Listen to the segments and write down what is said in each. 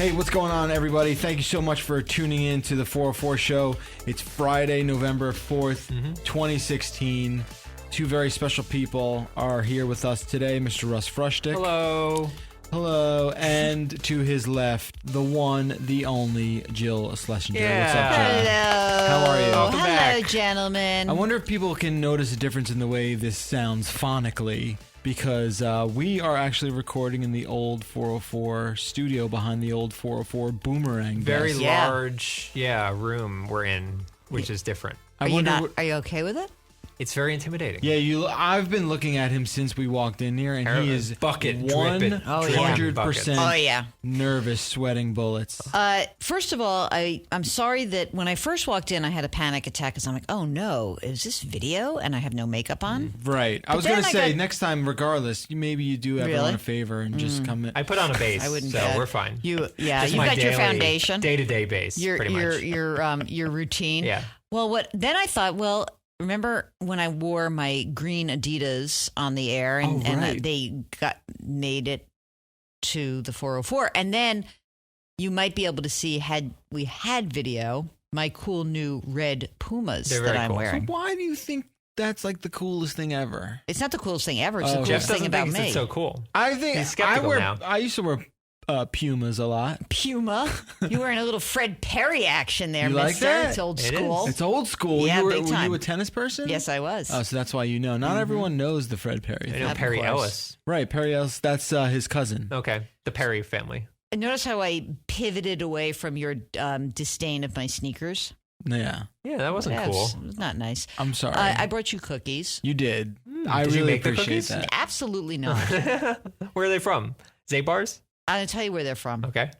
Hey, what's going on, everybody? Thank you so much for tuning in to the 404 show. It's Friday, November 4th, 2016. Two very special people are here with us today. Mr. Russ Frushtick. Hello. Hello. And to his left, the one, the only, Jill Schlesinger. Yeah. What's up, Jill? Hello. How are you? Welcome Hello, back. gentlemen. I wonder if people can notice a difference in the way this sounds phonically, because we are actually recording in the old 404 studio behind the old 404 boomerang Very desk. Yeah. large, room we're in, which is different. I Are you wonder not? what- Are you okay with it? It's very intimidating. Yeah, I've been looking at him since we walked in here, and he is bucket dripping. 100% Oh yeah. nervous, sweating bullets. First of all, I'm sorry that when I first walked in, I had a panic attack because I'm like, oh no, is this video? And I have no makeup on. Right. I was then going to I say, got- next time, regardless, maybe you do everyone Really? a favor and just come in. I put on a base, I wouldn't. so we're fine. You Just you've my got your daily, foundation, day-to-day base, pretty much. your routine. Yeah. Well, then I thought, well, remember when I wore my green Adidas on the air and, right. they made it to the 404, and then you might be able to see had we had video my cool new red Pumas They're that very I'm cool. So wearing. why do you think that's like the coolest thing ever? It's not the coolest thing ever. It's Oh, the okay. Jeff coolest thing doesn't about think me. it's so cool. I think He's skeptical now. I used to wear Pumas a lot. Puma. You wearing a little Fred Perry action there, You like mister. that? It's old It school. It's old school. Yeah, you were, big were time. you a tennis person? Yes, I was. Oh, so that's why you know. Not everyone knows the Fred Perry I thing. know Of Perry course. Ellis. Right, Perry Ellis. That's his cousin. Okay, the Perry family. And notice how I pivoted away from your disdain of my sneakers. Yeah, Yeah, that wasn't Yeah, cool. It was not nice. I'm sorry. I brought you cookies. You did. I Did you really make the appreciate cookies? that. Absolutely not. Where are they from? Zabar's? I'm going to tell you where they're from. Okay.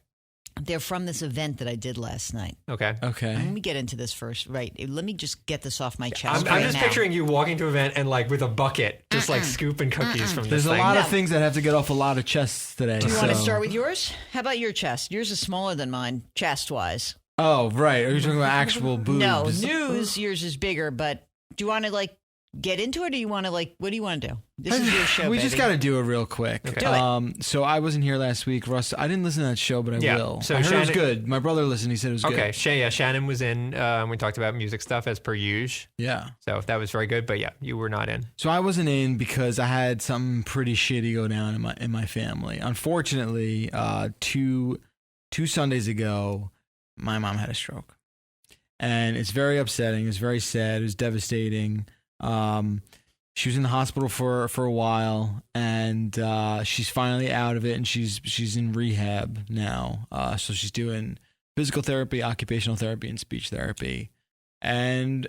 They're from this event that I did last night. Okay. Okay. Let me get into this first. Right. Let me just get this off my chest. I'm right just now. picturing you walking to an event and like with a bucket, just like scooping cookies from There's this a thing. lot of No. things that have to get off a lot of chests today. Do you want to so- start with yours? How about your chest? Yours is smaller than mine, chest wise. Oh, right. Are you talking about actual boobs? No, news, yours is bigger, but do you want to like get into it or do you want to like, what do you want to do? This is your show, We baby. just got to do it real quick. Okay. Do it. So I wasn't here last week, Russ. I didn't listen to that show, but I Yeah. will. So I heard it was Shannon- good. My brother listened. He said it was Okay, good. Shannon was in. We talked about music stuff as per usual. Yeah. So that was very good. But yeah, you were not in. So I wasn't in because I had something pretty shitty go down in my family. Unfortunately, two Sundays ago, my mom had a stroke, and it's very upsetting. It's very sad. It was devastating. She was in the hospital for a while, and she's finally out of it, and she's in rehab now. So she's doing physical therapy, occupational therapy, and speech therapy, and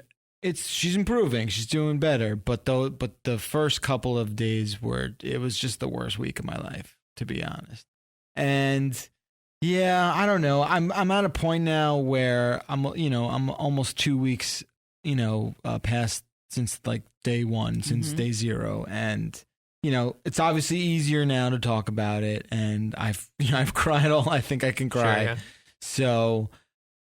she's improving. She's doing better. But the first couple of days it was just the worst week of my life, to be honest. And yeah, I don't know. I'm at a point now where I'm almost 2 weeks past since like day one, since day zero, and it's obviously easier now to talk about it. And I've cried all I think I can cry. Sure, yeah. So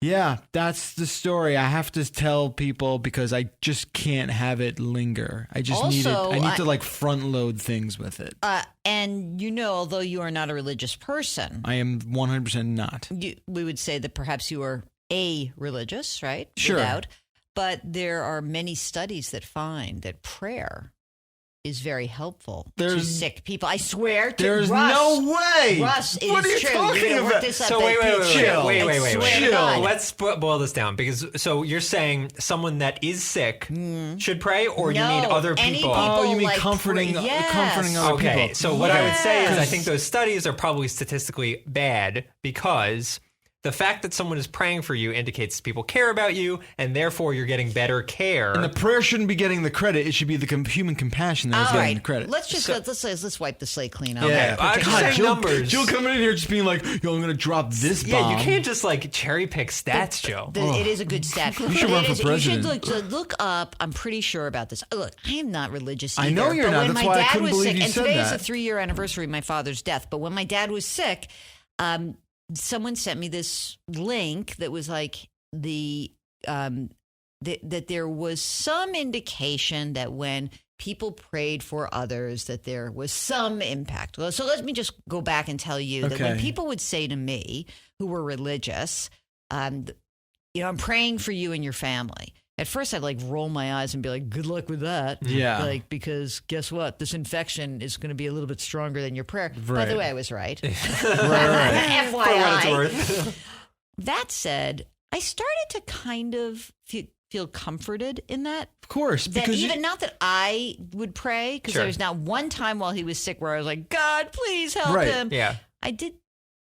yeah, that's the story. I have to tell people because I just can't have it linger. I just need it. Also, I need to like front load things with it. And although you are not a religious person, I am 100% not. we would say that perhaps you are a religious, right? Sure. But there are many studies that find that prayer is very helpful to There's- sick people. I swear to There's Russ, no way. Russ, it What is are you true. talking You're gonna work about? this up So at wait. Chill. I swear to Chill. God. Let's boil this down because so you're saying someone that is sick should pray, or you No, mean other any people? people- Oh, you mean like comforting yes. comforting other Okay, people? so what I would say is I Yes. think those studies are probably statistically bad because the fact that someone is praying for you indicates people care about you, and therefore you're getting better care. And the prayer shouldn't be getting the credit. It should be the human compassion that is All getting right, the credit. let's wipe the slate clean. Yeah, I'm just saying Jill, numbers. Jill coming in here just being like, "Yo, I'm gonna drop this bomb." yeah, you can't just like cherry pick stats, Joe. It is a good stat. You should run for president. You should look up. I'm pretty sure about this. Look, I am not religious I either. know you're but not. When That's my why I dad couldn't was believe sick, you and said today is that. the 3-year anniversary of my father's death. But when my dad was sick, someone sent me this link that was like that there was some indication that when people prayed for others, that there was some impact. Well, so let me just go back and tell you that when Okay. people would say to me, who were religious. I'm praying for you and your family. At first, I'd like roll my eyes and be like, good luck with that. Yeah. Like, because guess what? This infection is going to be a little bit stronger than your prayer. By Right. the way, I was right. right. FYI. For what it's worth. That said, I started to kind of feel comforted in that. Of course. That Because even not that I would pray, because Sure. there was not one time while he was sick where I was like, God, please help Right. him. Yeah. I did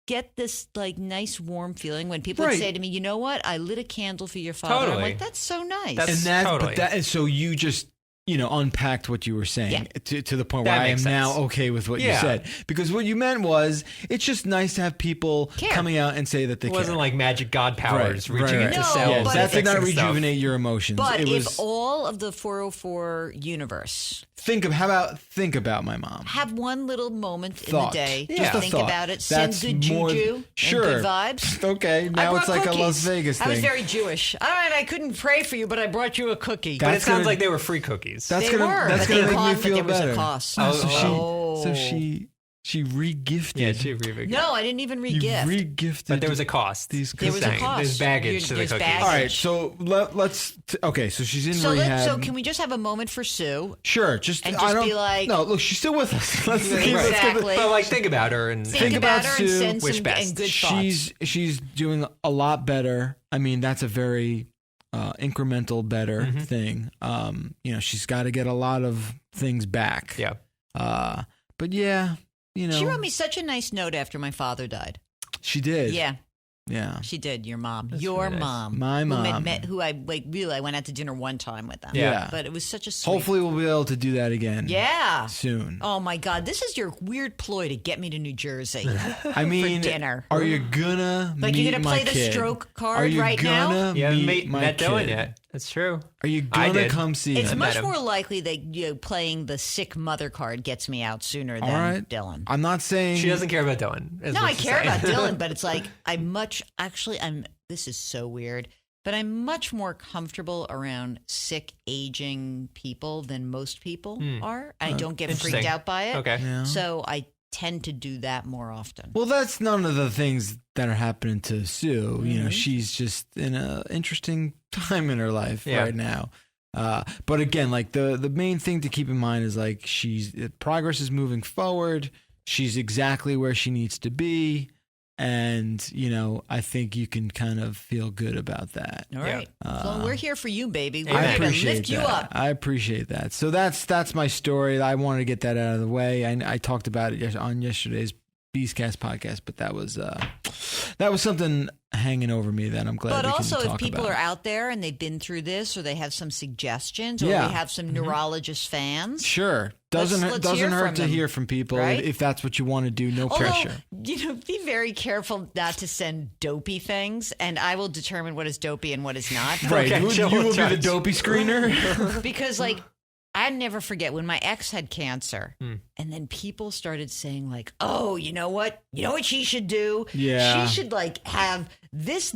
get this like nice warm feeling when people would Right. say to me, you know what? I lit a candle for your father. I'm Totally. like, that's so nice. That's- Totally. and so you just unpacked what you were saying Yeah. to the point That where I am makes now sense. okay with what you Yeah. said, because what you meant was it's just nice to have people Care. coming out and say that they It wasn't care. like magic god powers Right, reaching right, into right. cells. No, Yes, but that did not fixing stuff. rejuvenate your emotions. but it if was all of the 404 universe think about my mom. have one little moment Thought. in the day, Yeah. just a think thought. about it, send That's good more- juju, Sure. and good vibes. Okay, I now brought it's like cookies. a Las Vegas thing. I was very Jewish. All right, I couldn't pray for you, but I brought you a cookie. But it That's sounds gonna- like they were free cookies. That's They gonna were, that's but gonna they make me called, but feel there was a better. cost. So she re-gifted. yeah, she re- No, I didn't even You re-gift. re-gifted. But there was a cost. These There was a Saying, cost. There's baggage to the There's cookies. baggage. All right, so let's. Okay, so she's in So rehab. so can we just have a moment for Sue? Sure, just And I just don't, be like- no. Look, she's still with us. Let's Right. keep- let's give it- Exactly. But like, think about her and Think about her and Sue, send wish some best. and good thoughts. She's doing a lot better. I mean, that's a very incremental better Mm-hmm. thing. She's got to get a lot of things back. yeah. But yeah, She wrote me such a nice note after my father died. she did. Yeah, Yeah. she did. Your mom. That's Your really nice. mom. My mom. Who I went out to dinner one time with them. Yeah. But it was such a sweet. Hopefully, we'll be able to do that again. Yeah. Soon. Oh my God, this is your weird ploy to get me to New Jersey. I mean, dinner. Are you gonna Like, meet you gonna my play the kid? stroke card Are you right now? gonna You haven't meet my met kid? Dylan yet. That's true. Are you I gonna did. come see It's him? much him. more likely that playing the sick mother card gets me out sooner than All right. Dylan. I'm not saying She doesn't care about Dylan. is No, what I she's care saying. about Dylan, but it's like this is so weird, but I'm much more comfortable around sick, aging people than most people are. I don't get freaked Interesting. out by it. Okay. Yeah. So I tend to do that more often. Well, that's none of the things that are happening to Sue. She's just in an interesting time in her life Yeah. right now. But again, like the main thing to keep in mind is like progress is moving forward. She's exactly where she needs to be. And, I think you can kind of feel good about that. All right. So we're here for you, baby. We're Amen. I here to appreciate lift you that. up. I appreciate that. So that's my story. I wanted to get that out of the way. I talked about it on yesterday's Beastcast podcast, but that was something hanging over me that I'm glad But we also, can if talk people about. are out there and they've been through this, or they have some suggestions, or Yeah. we have some neurologist fans. Sure. Let's Doesn't hear hurt from to them, hear from people right? if that's what you want to do. No Although, pressure. be very careful not to send dopey things, and I will determine what is dopey and what is not. Right. Okay, you Jill will be the judge. dopey screener. Because, like, I never forget when my ex had cancer, and then people started saying, like, "Oh, you know what? You know what she should do? Yeah. she should like have this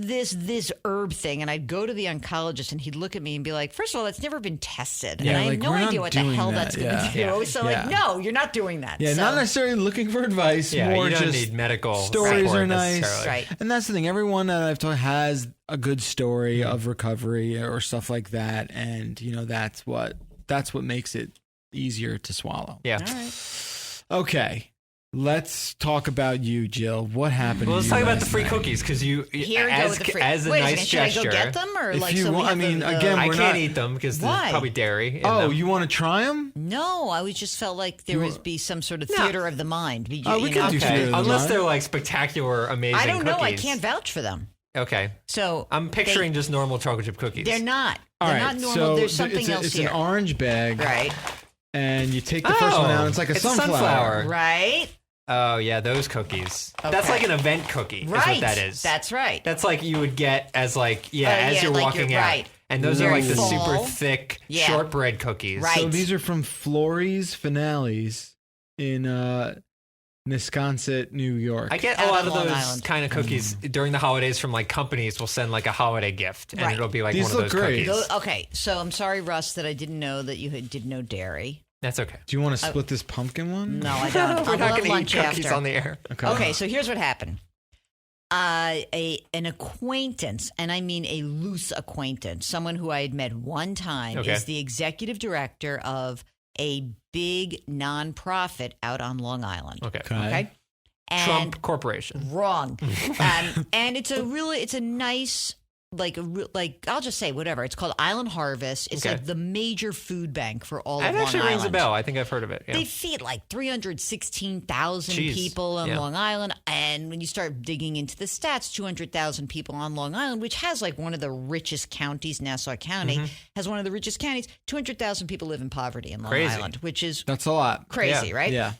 herb thing." And I'd go to the oncologist, and he'd look at me and be like, "First of all, that's never been tested, and Yeah, I have like, no we're not idea what the doing hell that. that's going Yeah. to do." Yeah. So, Yeah. like, no, you're not doing that. Yeah, So- not necessarily looking for advice. Yeah, more you don't just need medical stories support are nice. necessarily. Right. And that's the thing. Everyone that I've talked has a good story of recovery or stuff like that, and that's what makes it easier to swallow. Yeah. All right. Okay, let's talk about you, Jill. What happened? Well, to let's you talk about the last free night? cookies because you, Here we go as, with the free. as a Wait nice second, should gesture. I go get them, or If like you so we want- have I mean, the- again, I we're can't not- eat them because Why? there's probably dairy. In Oh, them. you want to try them? No, I was just felt like there would be some sort of theater of the mind. We you can know? do Okay. theater of the Unless mind. they're like spectacular, amazing. I don't know. I cookies. can't vouch for them. Okay, So I'm picturing just normal chocolate chip cookies. they're not. All They're right, not normal. so There's something else it's here. an orange bag, Right. and you take the first one out. And it's like a it's sunflower. Right. Oh yeah, those cookies. That's Okay. like an event cookie. Right. Is what that is. That's right. That's like you would get as like as yeah, you're like walking you're out. right. And those Very are like the super full. thick Yeah. shortbread cookies. Right. So these are from Florey's Finales in Wisconsin, New York. I get a Out lot on of Long those Island. kind of cookies during the holidays from like companies will send like a holiday gift and Right. it'll be like These one of look those great. cookies. Okay, so I'm sorry, Russ, that I didn't know that you did no dairy. That's okay. Do you want to split this pumpkin one? No, I don't. We're I'll not have going to lunch eat cookies after. on the air. Okay, so here's what happened. an acquaintance, and I mean a loose acquaintance, someone who I had met one time, is the executive director of a big nonprofit out on Long Island. Okay. And Trump Corporation. Wrong. And it's a nice, like I'll just say whatever. It's called Island Harvest. It's like the major food bank for all of Long Island. It actually rings a bell. I think I've heard of it. Yeah. They feed like 316,000 people on Long Island. And when you start digging into the stats, 200,000 people on Long Island, which has like one of the richest counties, Nassau County has one of the richest counties. 200,000 people live in poverty in Long Island, which is that's a lot. Crazy, right? Yeah.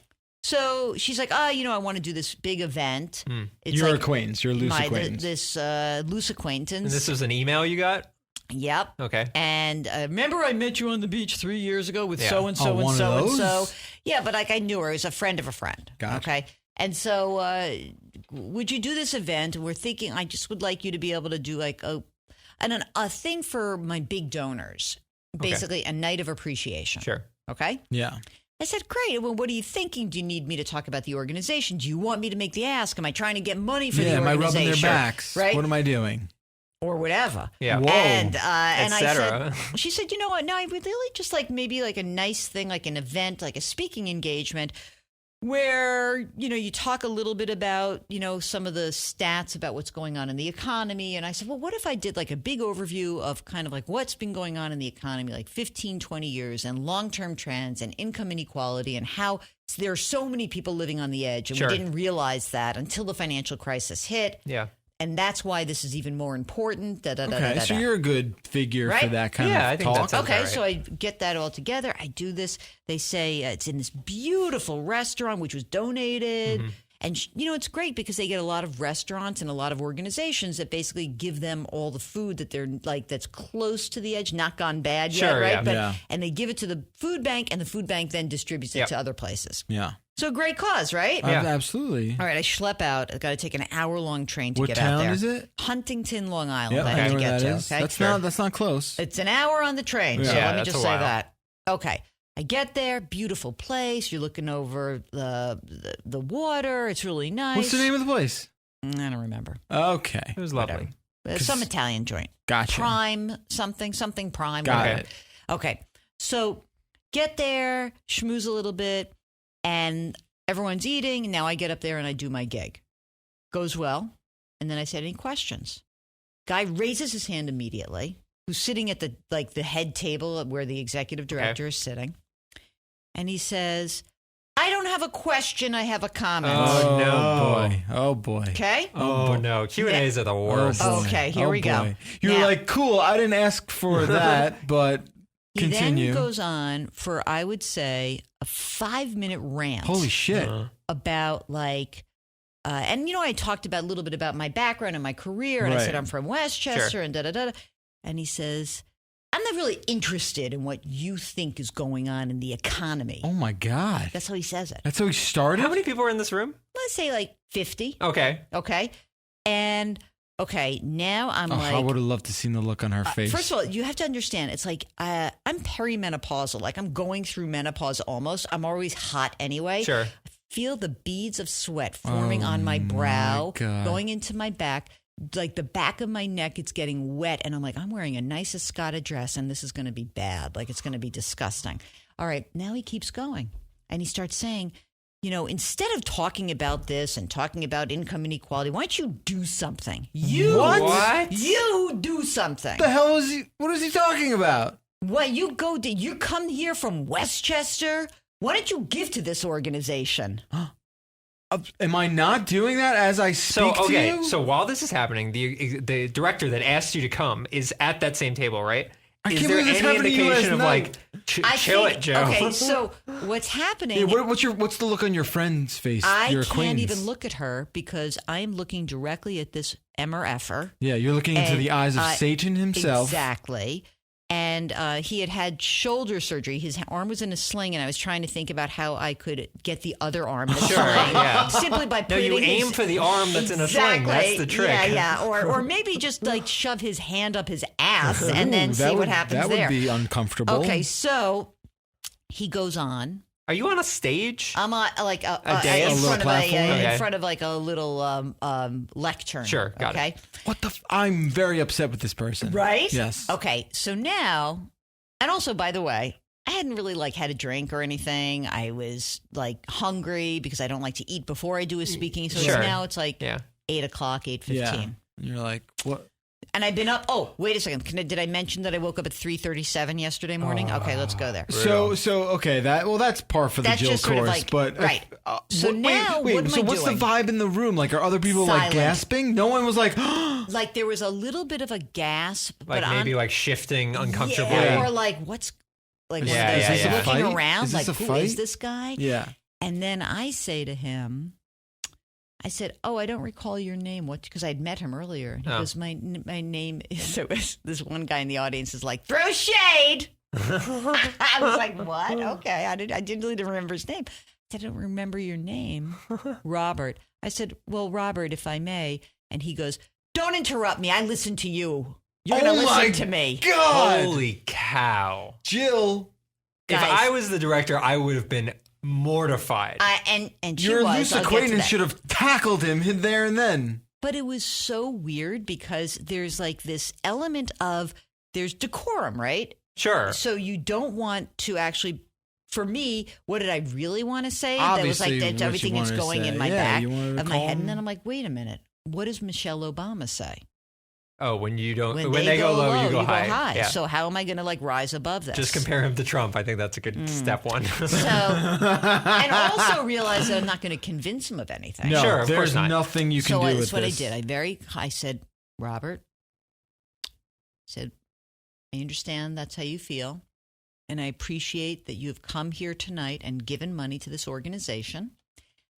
So she's like, I want to do this big event. It's your like acquaintance, your loose acquaintance. This loose acquaintance. And this was an email you got? Yep. Okay. And remember I met you on the beach 3 years ago with so-and-so and so-and-so? Yeah, but like I knew her. It was a friend of a friend. Gotcha. Okay. And so would you do this event? We're thinking I just would like you to be able to do like a thing for my big donors. Basically a night of appreciation. Sure. Okay? Yeah. I said, great. Well, what are you thinking? Do you need me to talk about the organization? Do you want me to make the ask? Am I trying to get money for the organization? Am I rubbing their backs? Right? What am I doing? Or whatever. Yeah. Whoa. And I said, she said, you know what? No, I would really just like maybe like a nice thing, like an event, like a speaking engagement where, you talk a little bit about, some of the stats about what's going on in the economy. And I said, well, what if I did like a big overview of kind of like what's been going on in the economy, like 15, 20 years and long-term trends and income inequality and how there are so many people living on the edge. And we didn't realize that until the financial crisis hit. Yeah. And that's why this is even more important. So you're a good figure for that kind of I think talk. That right. So I get that all together. I do this. They say it's in this beautiful restaurant, which was donated. And, it's great because they get a lot of restaurants and a lot of organizations that basically give them all the food that they're like that's close to the edge, not gone bad yet, right? And they give it to the food bank, and the food bank then distributes it to other places. Yeah. So great cause, right? Yeah. Absolutely. All right, I schlep out. I got to take an hour-long train to get What out there. town is it? Huntington, Long Island. Yeah, I have to get to. Is. Okay? That's not close. It's an hour on the train. So let me just say while. that. Okay. I get there, beautiful place. You're looking over the water. It's really nice. What's the name of the place? I don't remember. Okay. It was lovely. Some Italian joint. Gotcha. Prime something prime. Got whatever. it. Okay. So get there, schmooze a little bit, and everyone's eating. Now I get up there and I do my gig. Goes well. And then I said, any questions? Guy raises his hand immediately, who's sitting at the head table where the executive director is sitting. And he says, I don't have a question. I have a comment. Oh, no, boy. Oh, boy. Okay. Oh, no. Q&As are the worst. Okay, here we go. You're like, cool, I didn't ask for that, but continue. He then goes on for, I would say, a 5-minute rant. Holy shit. About like, and I talked about a little bit about my background and my career. And I said, I'm from Westchester and da-da-da. And he says, I'm not really interested in what you think is going on in the economy. Oh, my God. That's how he says it. That's how he started? How many people were in this room? Let's say like 50. Okay. And, now I'm like. I would have loved to see the look on her face. First of all, you have to understand, it's like I'm perimenopausal. Like I'm going through menopause almost. I'm always hot anyway. Sure. I feel the beads of sweat forming on my brow, going into my back. Like the back of my neck, it's getting wet. And I'm like, I'm wearing a nice Escada dress and this is going to be bad. Like it's going to be disgusting. All right. Now he keeps going and he starts saying, instead of talking about this and talking about income inequality, why don't you do something? What? You do something. The hell is he? What is he talking about? What you come here from Westchester? Why don't you give to this organization? Am I not doing that as I speak to you? So while this is happening, the director that asked you to come is at that same table, right? Is there any indication of like, chill it, Joe? Okay, so what's happening? Yeah, what's the look on your friend's face? I can't even look at her because I am looking directly at this MRFer. Yeah, you're looking into the eyes of Satan himself. Exactly. And he had shoulder surgery. His arm was in a sling, and I was trying to think about how I could get the other arm in a sling. Yeah. Simply by putting you aim for the arm that's in a sling. That's the trick. Yeah. Or maybe just like shove his hand up his ass and then see what happens there. That would be uncomfortable. Okay, so he goes on, Are you on a stage? I'm on like dais? in A front of little platform? Okay. in front of like a little lectern. Sure, got it. What the? I'm very upset with this person. Right? Yes. Okay, so now, and also, by the way, I hadn't really like had a drink or anything. I was like hungry because I don't like to eat before I do a speaking. So Sure. now it's like 8 o'clock, 8:15. Yeah. And you're like, what? And I've been up. Oh, wait a second. Did I mention that I woke up at 3:37 yesterday morning? Okay, let's go there. So okay, that's par for the That's Jill just sort of course. like- but right. So now, wait, what am so I what's doing? the vibe in the room? Like, are other people like Silent. gasping? No one was like, Like there was a little bit of a gasp, Like but maybe like shifting uncomfortably. Yeah, or like what's like Yeah, one of those, yeah, like, yeah. looking Fight? around, Is this like a who fight? is this guy? yeah. And then I say to him, I said, "Oh, I don't recall your name. What?" Because I'd met him earlier. He Oh. goes, "My name is." So this one guy in the audience is like, "Throw shade." I was like, "What?" Okay, I didn't really remember his name. I don't remember your name, Robert. I said, "Well, Robert, if I may," and he goes, "Don't interrupt me. I listen to you. You're going to Oh my listen to me." God, Holy cow. Jill, If Guys. I was the director, I would have been mortified. And she your was. loose I'll get to acquaintance that. should have tackled him there and then. But it was so weird because there's like this element of there's decorum, right? Sure. So you don't want to actually. For me, what did I really want to say? Obviously, that was like what that you everything that's wanted to going say. in my Yeah, back you wanted to of my call head, him- and then I'm like, wait a minute, what does Michelle Obama say? Oh, when you don't, when they go low, you go high. Yeah. So how am I going to like rise above this? Just compare him to Trump. I think that's a good step one. So, and also realize that I'm not going to convince him of anything. No, Sure, of there's course not. nothing you can So do that's with what this. I did. I said, Robert, I said, I understand that's how you feel. And I appreciate that you have come here tonight and given money to this organization.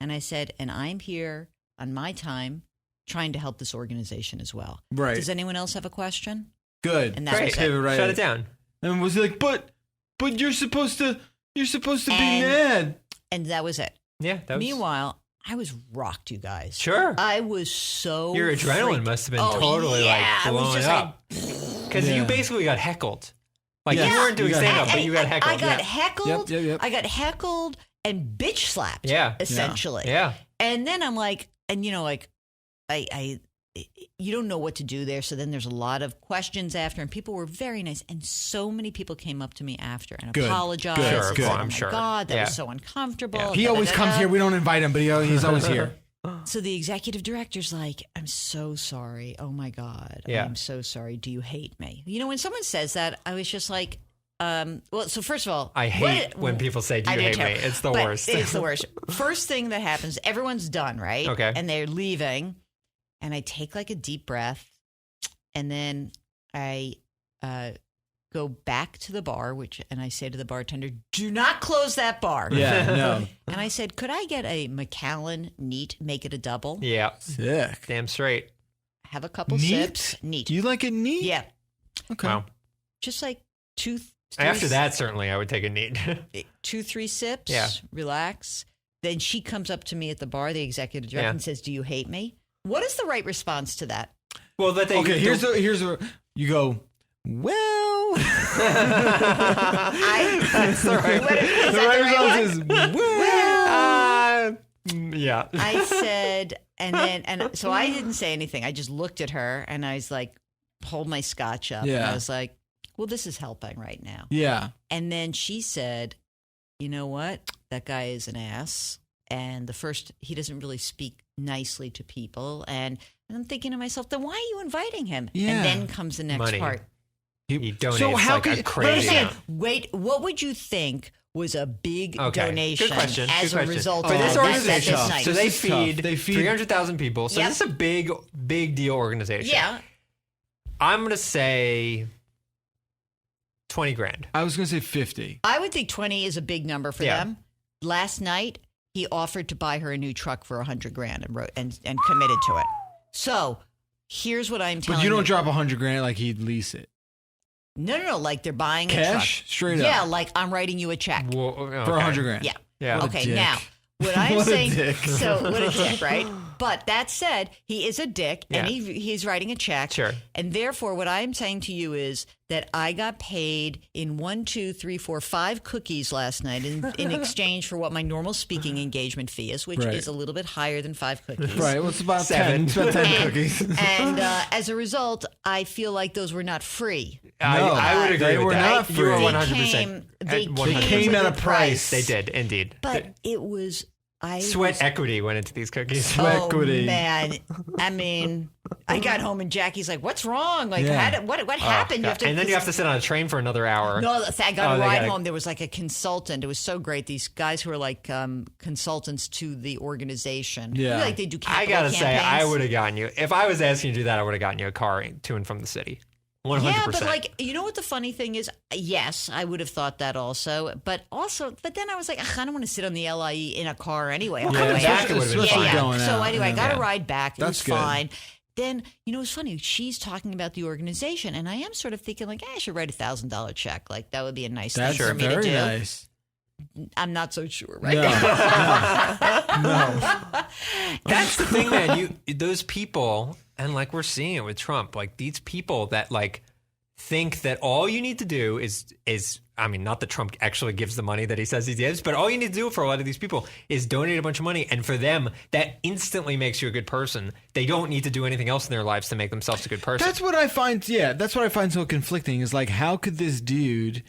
And I said, and I'm here on my time trying to help this organization as well. Right. Does anyone else have a question? Good. And that's Great. what I said. Right. Shut it down. And was he like, but you're supposed to be And- mad. And that was it. Yeah. That was, Meanwhile, I was rocked, you guys. Sure. I was so Your adrenaline freaked. must have been Oh, totally yeah. I like was blowing just up. Because Yeah. you basically got heckled. Like Yeah. you weren't doing You got stand up, heckled. but you got heckled. I got Yeah. heckled. Yep. I got heckled and bitch slapped. Yeah. Essentially. Yeah. And then I'm like, and you know, like, I you don't know what to do there. So then there's a lot of questions after, and people were very nice. And so many people came up to me after and Good. apologized. Good. and Sure, said, I'm "Oh my sure. God, that Yeah. was so uncomfortable." Yeah. He always comes here. We don't invite him, but he's always here. So the executive director's like, "I'm so sorry. Oh my God. Yeah. I'm so sorry. Do you hate me?" You know, when someone says that, I was just like, well, so first of all, I hate when people say, "Do I you do hate too. me?" It's the But worst. It's the worst. First thing that happens, everyone's done, right? Okay. And they're leaving. And I take like a deep breath. And then I go back to the bar, and I say to the bartender, "Do not close that bar." Yeah, no. And I said, "Could I get a Macallan neat, make it a double? Yeah. Sick. Damn straight. Have a couple Neat? sips. Neat. Do you like it neat? Yeah. Okay. Wow. Just like two, After that, certainly I would take a neat. 3 sips. Yeah. Relax. Then she comes up to me at the bar, the executive director, Yeah. and says, "Do you hate me?" What is the right response to that? Well, that they Okay, here's a you go, well. That's the right. What is The that right the right response one? is, well. Yeah. I said, and so I didn't say anything. I just looked at her and I was like, hold my scotch up. And Yeah. I was like, well, this is helping right now. Yeah. And then she said, "You know what? That guy is an ass. And he doesn't really speak nicely to people." And I'm thinking to myself, then why are you inviting him? Yeah. And then comes the next Money. part. He donates So how like can a you- But I'm crazy saying, amount. wait, what would you think was a big Okay. donation Good question. as Good a question. result For of this that organization, this night? So This they is tough. feed, They feed- 300,000 people. So Yep. this is a big deal organization. Yeah. I'm going to say 20 grand. I was gonna say 50. I would think 20 is a big number for Yeah. them. Last night, he offered to buy her a new truck for $100,000 and committed to it. So here's what I'm telling But you. you don't drop $100,000 like he'd lease it. No. Like they're buying a Cash? truck. Straight Yeah, up. like I'm writing you a check. Whoa, For okay. $100,000. Yeah. Yeah. What a Okay, dick. now, What I'm What a saying, dick. so what a dick, right? But that said, he is a dick, and Yeah. he's writing a check. Sure. And therefore, what I'm saying to you is that I got paid in 5 cookies last night in exchange for what my normal speaking engagement fee is, which Right. is a little bit higher than 5 cookies. Right. Well, it's about 7. 10. It's about 10 And, cookies. and as a result, I feel like those were not free. I would agree they with were that. not You were free. 100%. They They came at a price. They did, indeed. But it was... Sweat equity went into these cookies. Sweat Oh equity. man! I mean, I got home and Jackie's like, "What's wrong? Like, Yeah. what happened?" And then you have to sit on a train for another hour. No, I got Oh, a they ride gotta- home. There was like a consultant. It was so great. These guys who are like consultants to the organization. Yeah. Like they do. I Capital gotta say, I campaigns. would have gotten you if I was asking you to do that. I would have gotten you a car to and from the city. 100%. Yeah, but like, you know what the funny thing is? Yes, I would have thought that also. But then I was like, ugh, I don't want to sit on the LIE in a car anyway. I'm coming way back, out. it would've been Especially fine. going So out. anyway, I got Yeah. a ride back. It That's was good. fine. Then, you know, it's funny. She's talking about the organization, and I am sort of thinking, like, I should write $1,000 check. Like, that would be a nice That's thing for me to very do. nice. I'm not so sure, right? No. That's the thing, man. Those people, and like we're seeing it with Trump, like these people that like think that all you need to do is I mean, not that Trump actually gives the money that he says he gives, but all you need to do for a lot of these people is donate a bunch of money, and for them, that instantly makes you a good person. They don't need to do anything else in their lives to make themselves a good person. That's what I find. Yeah, that's what I find so conflicting. Is like, how could this dude,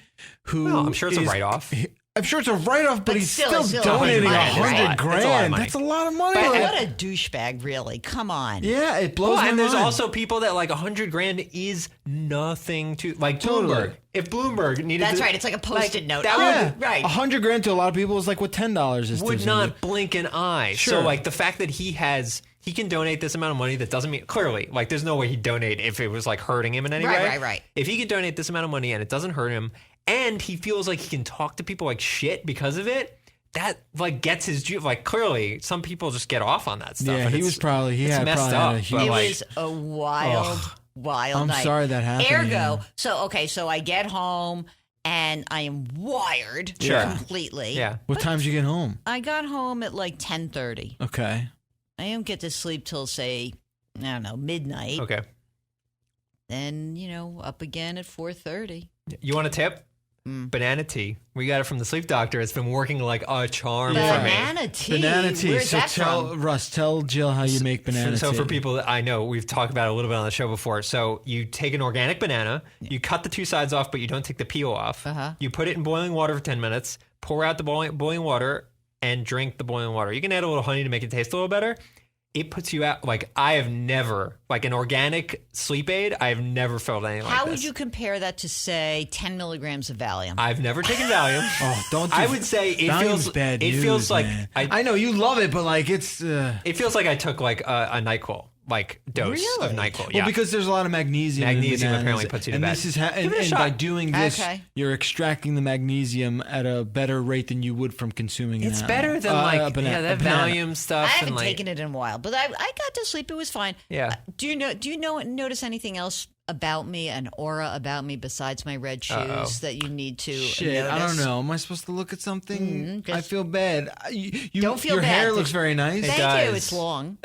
who Well, I'm sure it's a is- write-off. I'm sure it's a write-off, but he's still, still, it's still donating $100 100 grand. grand. It's a lot of money. That's a lot of money. But- Like, What a douchebag, really. Come on. yeah, it blows Well, my and there's mind. also people that like 100 grand is nothing to like Totally. Bloomberg. If Bloomberg needed That's to, right. It's like a Post-it note. that Oh, yeah, right. 100 grand to a lot of people is like what $10 is. would to not blink an eye. Sure. So like the fact that he can donate this amount of money, that doesn't mean clearly like there's no way he'd donate if it was like hurting him in any Right, way. right. If he could donate this amount of money and it doesn't hurt him, and he feels like he can talk to people like shit because of it, that like gets his like clearly some people just get off on that stuff. Yeah, and he it's- was probably it's had messed probably had up. a But huge- It like, was a wild I'm night. sorry that happened to Ergo, you. so I get home and I am wired Sure. completely. yeah. What time did you get home? I got home at like 10:30. Okay. I don't get to sleep till say, I don't know, midnight. Okay. Then, up again at 4:30. You want a tip? Mm. Banana tea. We got it from the sleep doctor. It's been working like a charm for me. Banana tea. Banana tea. Where's So that tell from? Russ, tell Jill how you make banana So tea. for people that I know, we've talked about it a little bit on the show before. So you take an organic banana, you cut the two sides off, but you don't take the peel off. Uh-huh. You put it in boiling water for 10 minutes, pour out the boiling water, and drink the boiling water. You can add a little honey to make it taste a little better. It puts you out like I have never, like an organic sleep aid, I have never felt anything like this. How would you compare that to, say, 10 milligrams of Valium? I've never taken Valium. Oh, don't. I would say it Valium's feels bad It news, feels like man. I know you love it, but like it's. It feels like I took like a NyQuil, like dose of Really? NyQuil. Well, Yeah, because there's a lot of magnesium. Magnesium in bananas, apparently puts you to and bed. This is Give it a and shot. by doing this, Okay. you're extracting the magnesium at a better rate than you would from consuming it. it's better than like a banana. that a banana. Valium I stuff. haven't and like, taken it in a while, but I got to sleep. It was fine. Yeah. Do you notice anything else about me, an aura about me besides my red shoes Uh-oh. that you need to Shit, I notice? don't know. Am I supposed to look at something? just- I feel bad. You Don't feel your bad. hair There's- looks very nice. Thank does. you. It's long.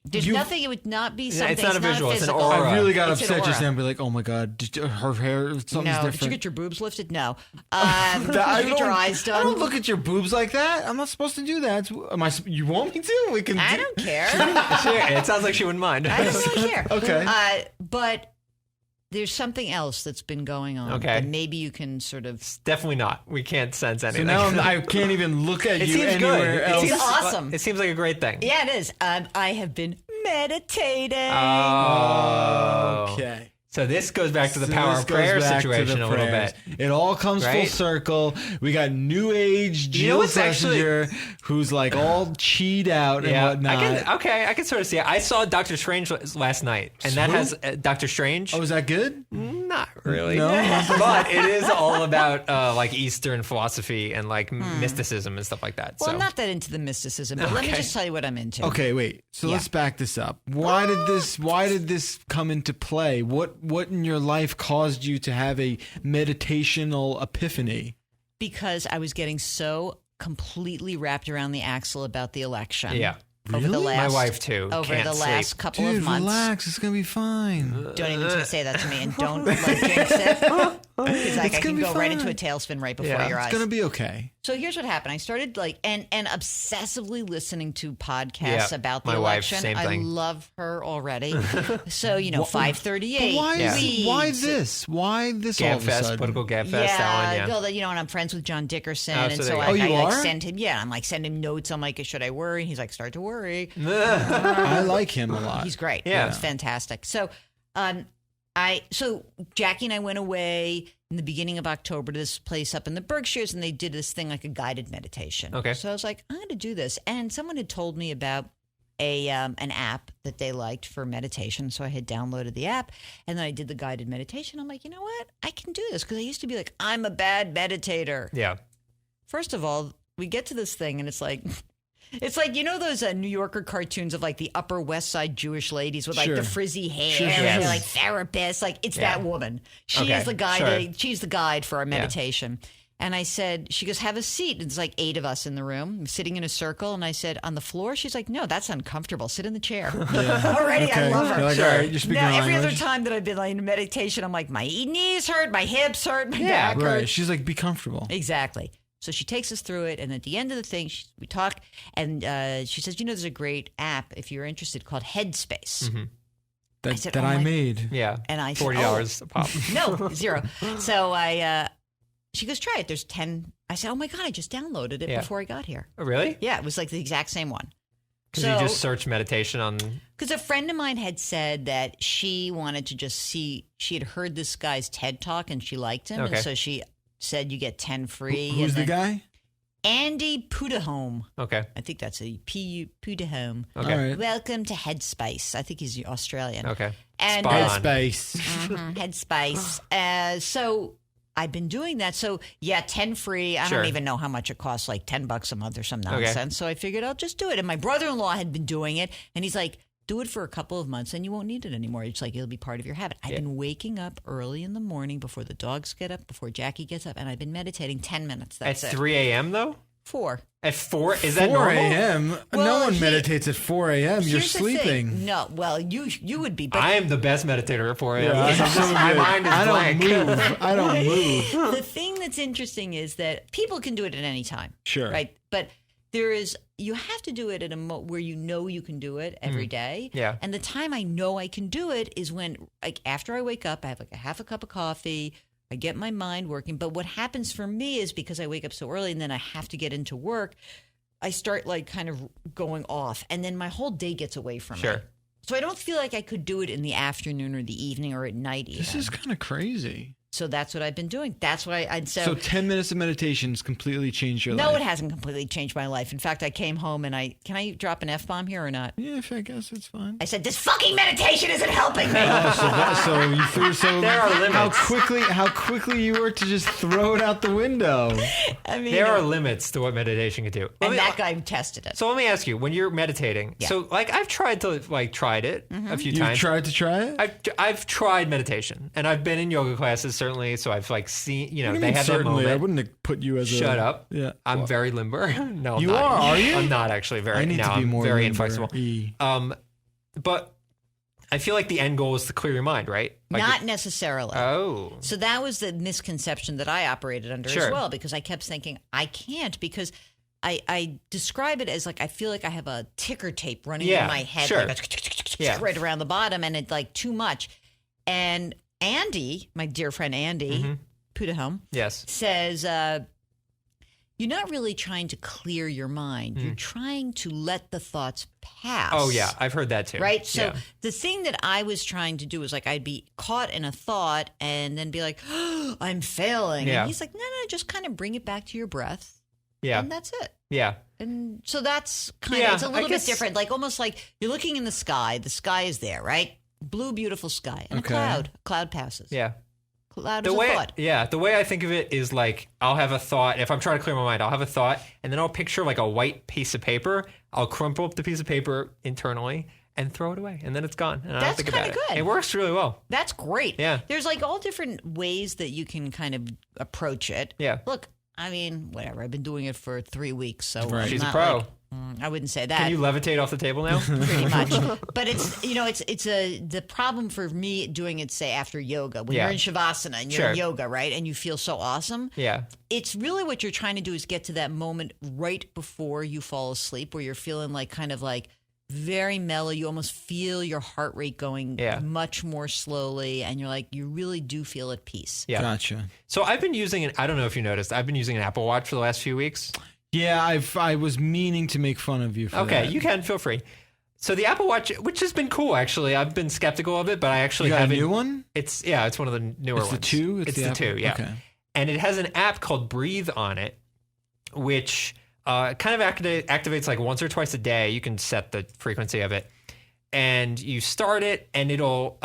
There's you- nothing. It would not be something. it's not a visual, it's an physical. aura. I really got It's an upset just aura. now and be like, oh my god, her hair, something's No, different. did you get your boobs lifted? No. I Did you get your eyes I done? don't look at your boobs like that. I'm not supposed to do that. You want me to? We can. I don't care. it sounds like she wouldn't mind. I don't really care. Okay. But there's something else that's been going on. Okay. That maybe you can sort of. Definitely not. We can't sense So anything. now I can't even look at it you seems anywhere good. else. It seems awesome. It seems like a great thing. Yeah, it is. I have been meditating. Oh. Okay. So this goes back to the So power this of goes prayer back to the situation a little prayers. bit. It all comes full Right? circle. We got New Age You know Jill what's actually- Schlesinger, who's like all cheat out and whatnot. I can sort of see it. I saw Doctor Strange last night, and that Who? has Doctor Strange. Oh, is that good? Not really. No? But it is all about like Eastern philosophy and like mysticism and stuff like that. Well, so I'm not that into the mysticism, but let me Okay. just tell you what I'm into. Okay, wait. So Yeah. let's back this up. Why did this come into play? What in your life caused you to have a meditational epiphany? Because I was getting so completely wrapped around the axle about the election. Yeah. Over the Really? last, My wife, too. Over Can't the last sleep. couple Dude, of months. relax. It's going to be fine. Don't even say that to me, and don't like jinx it. Because like, I gonna can be go right into a fine. tailspin right before Yeah. your It's eyes. going to be okay. So here's what happened. I started and obsessively listening to podcasts Yeah, about the my wife, election. same I thing. love her already. So 538. But why, Yeah. why this? Why this all of a Gabfest, sudden? political Gabfest, Yeah, that one, well, and I'm friends with John Dickerson, Oh, and so so there you I, go. Oh, you I like are? send him. Yeah, I'm like send him notes. I'm like, should I worry? He's like, start to worry. I like him a lot. He's great. Yeah. It's fantastic. So, so Jackie and I went away in the beginning of October to this place up in the Berkshires, and they did this thing like a guided meditation. Okay. So I was like, I'm going to do this, and someone had told me about an app that they liked for meditation, so I had downloaded the app, and then I did the guided meditation. I'm like, you know what? I can do this because I used to be like, I'm a bad meditator. Yeah. First of all, we get to this thing, and it's like. It's like, those New Yorker cartoons of like the Upper West Side Jewish ladies with like Sure. the frizzy hair Sure, and sure. like therapists. Like it's Yeah. that woman. She Okay, is the guide. sure. She's the guide for our meditation. And I said, she goes, have a seat. And it's like 8 of us in the room sitting in a circle. And I said, on the floor? She's like, no, that's uncomfortable. Sit in the chair. Already, I love her. You're like, Sure. all right, you're speaking Now, every other language. time that I've been like in meditation, I'm like, my knees hurt, my hips hurt, my Yeah, back Right. hurts. She's like, be comfortable. Exactly. So she takes us through it, and at the end of the thing, we talk, and she says, there's a great app, if you're interested, called Headspace. Mm-hmm. That, said, that oh I my- made. Yeah. And I said, $40 a pop. No, 0. So she goes, try it. There's 10. I said, oh my God, I just downloaded it Yeah. before I got here. Oh, really? Yeah, it was like the exact same one. Because you just search meditation on. Because a friend of mine had said that she wanted to just see, she had heard this guy's TED Talk and she liked him. Okay. And so she said you get 10 free. Who's the and then guy? Andy Pudahome. Okay. I think that's a Pudahome. Okay. All right. Welcome to Headspace. I think he's Australian. Okay. And Spot on. Space. Headspace. So I've been doing that. So yeah, 10 free. I Sure. don't even know how much it costs, like $10 a month or some nonsense. So I figured I'll just do it. And my brother-in-law had been doing it, and he's like, do it for a couple of months and you won't need it anymore. It's like it'll be part of your habit. I've been waking up early in the morning before the dogs get up, before Jackie gets up, and I've been meditating 10 minutes. That's At it. 3 a.m. though? 4. At 4? Is that 4 normal? a.m. Well, no one meditates at 4 a.m. You're Here's the thing. sleeping. No, well, you would be. But I am the best meditator at 4 a.m. Yeah, I'm It's so just my good. mind is I don't blank. move. I don't move. the thing that's interesting is that people can do it at any time. Sure. Right. But you have to do it at where you can do it every day. Yeah. And the time I know I can do it is when, like, after I wake up, I have like a half a cup of coffee, I get my mind working. But what happens for me is because I wake up so early and then I have to get into work, I start like kind of going off, and then my whole day gets away from me. Sure. So I don't feel like I could do it in the afternoon or the evening or at night even. This is kind of crazy. So that's what I've been doing. That's why I'd So 10 minutes of meditation has completely changed your life. No, it hasn't completely changed my life. In fact, I came home and can I drop an F-bomb here or not? Yeah, I guess it's fine. I said, this fucking meditation isn't helping me. So you threw There are limits. how quickly you were to just throw it out the window. I mean, There are limits to what meditation can do. and that guy tested it. So let me ask you, when you're meditating, so like I've tried it a few You've times. tried to try it? I've tried meditation, and I've been in yoga classes certainly. So I've like seen, What do you they mean have that certainly? I moment. wouldn't have put you as a... Shut up. Yeah. I'm very limber. No, I'm You not. are you? I'm not actually very. I need no, to be I'm more very limber. inflexible. But I feel like the end goal is to clear your mind, right? Like Not necessarily. Oh. So that was the misconception that I operated under Sure. as well, because I kept thinking, I can't, because I describe it as like I feel like I have a ticker tape running Yeah, in my head, sure. like Yeah. right around the bottom, and it's like too much. And Andy, my dear friend Andy Pudahome, Yes. says, you're not really trying to clear your mind. You're trying to let the thoughts pass. Oh yeah, I've heard that too. Right? So Yeah. the thing that I was trying to do was like I'd be caught in a thought and then be like, oh, I'm failing. Yeah. And he's like, no, just kind of bring it back to your breath. Yeah. And that's it. Yeah. And so that's kind Yeah, of, it's a I little bit guess- different. Like almost like you're looking in the sky. The sky is there, right? Blue, beautiful sky. And Okay. a cloud passes. Yeah. Cloud The is a way, thought. the way I think of it is like I'll have a thought. If I'm trying to clear my mind, I'll have a thought, and then I'll picture like a white piece of paper. I'll crumple up the piece of paper internally and throw it away, and then it's gone. And I don't That's think about kinda it. good. It works really well. That's great. Yeah. There's like all different ways that you can kind of approach it. Yeah. Look, I mean, whatever. I've been doing it for 3 weeks, so Right. I'm She's a not pro. like- I wouldn't say that. Can you levitate off the table now? Pretty much, but it's the problem for me doing it, say, after yoga, when Yeah. you're in shavasana and you're Sure. in yoga, right, and you feel so awesome. Yeah. It's really what you're trying to do is get to that moment right before you fall asleep, where you're feeling like kind of like very mellow. You almost feel your heart rate going much more slowly, and you're like, you really do feel at peace. Yeah. Gotcha. So I've been using I don't know if you noticed, I've been using an Apple Watch for the last few weeks. Yeah, I was meaning to make fun of you for Okay, that. you can feel free. So the Apple Watch, which has been cool actually, I've been skeptical of it, but I actually You got a haven't. new one? It's one of the newer It's the ones. 2? It's the Apple? 2, yeah. Okay. And it has an app called Breathe on it, which kind of activates like once or twice a day. You can set the frequency of it. And you start it, and it'll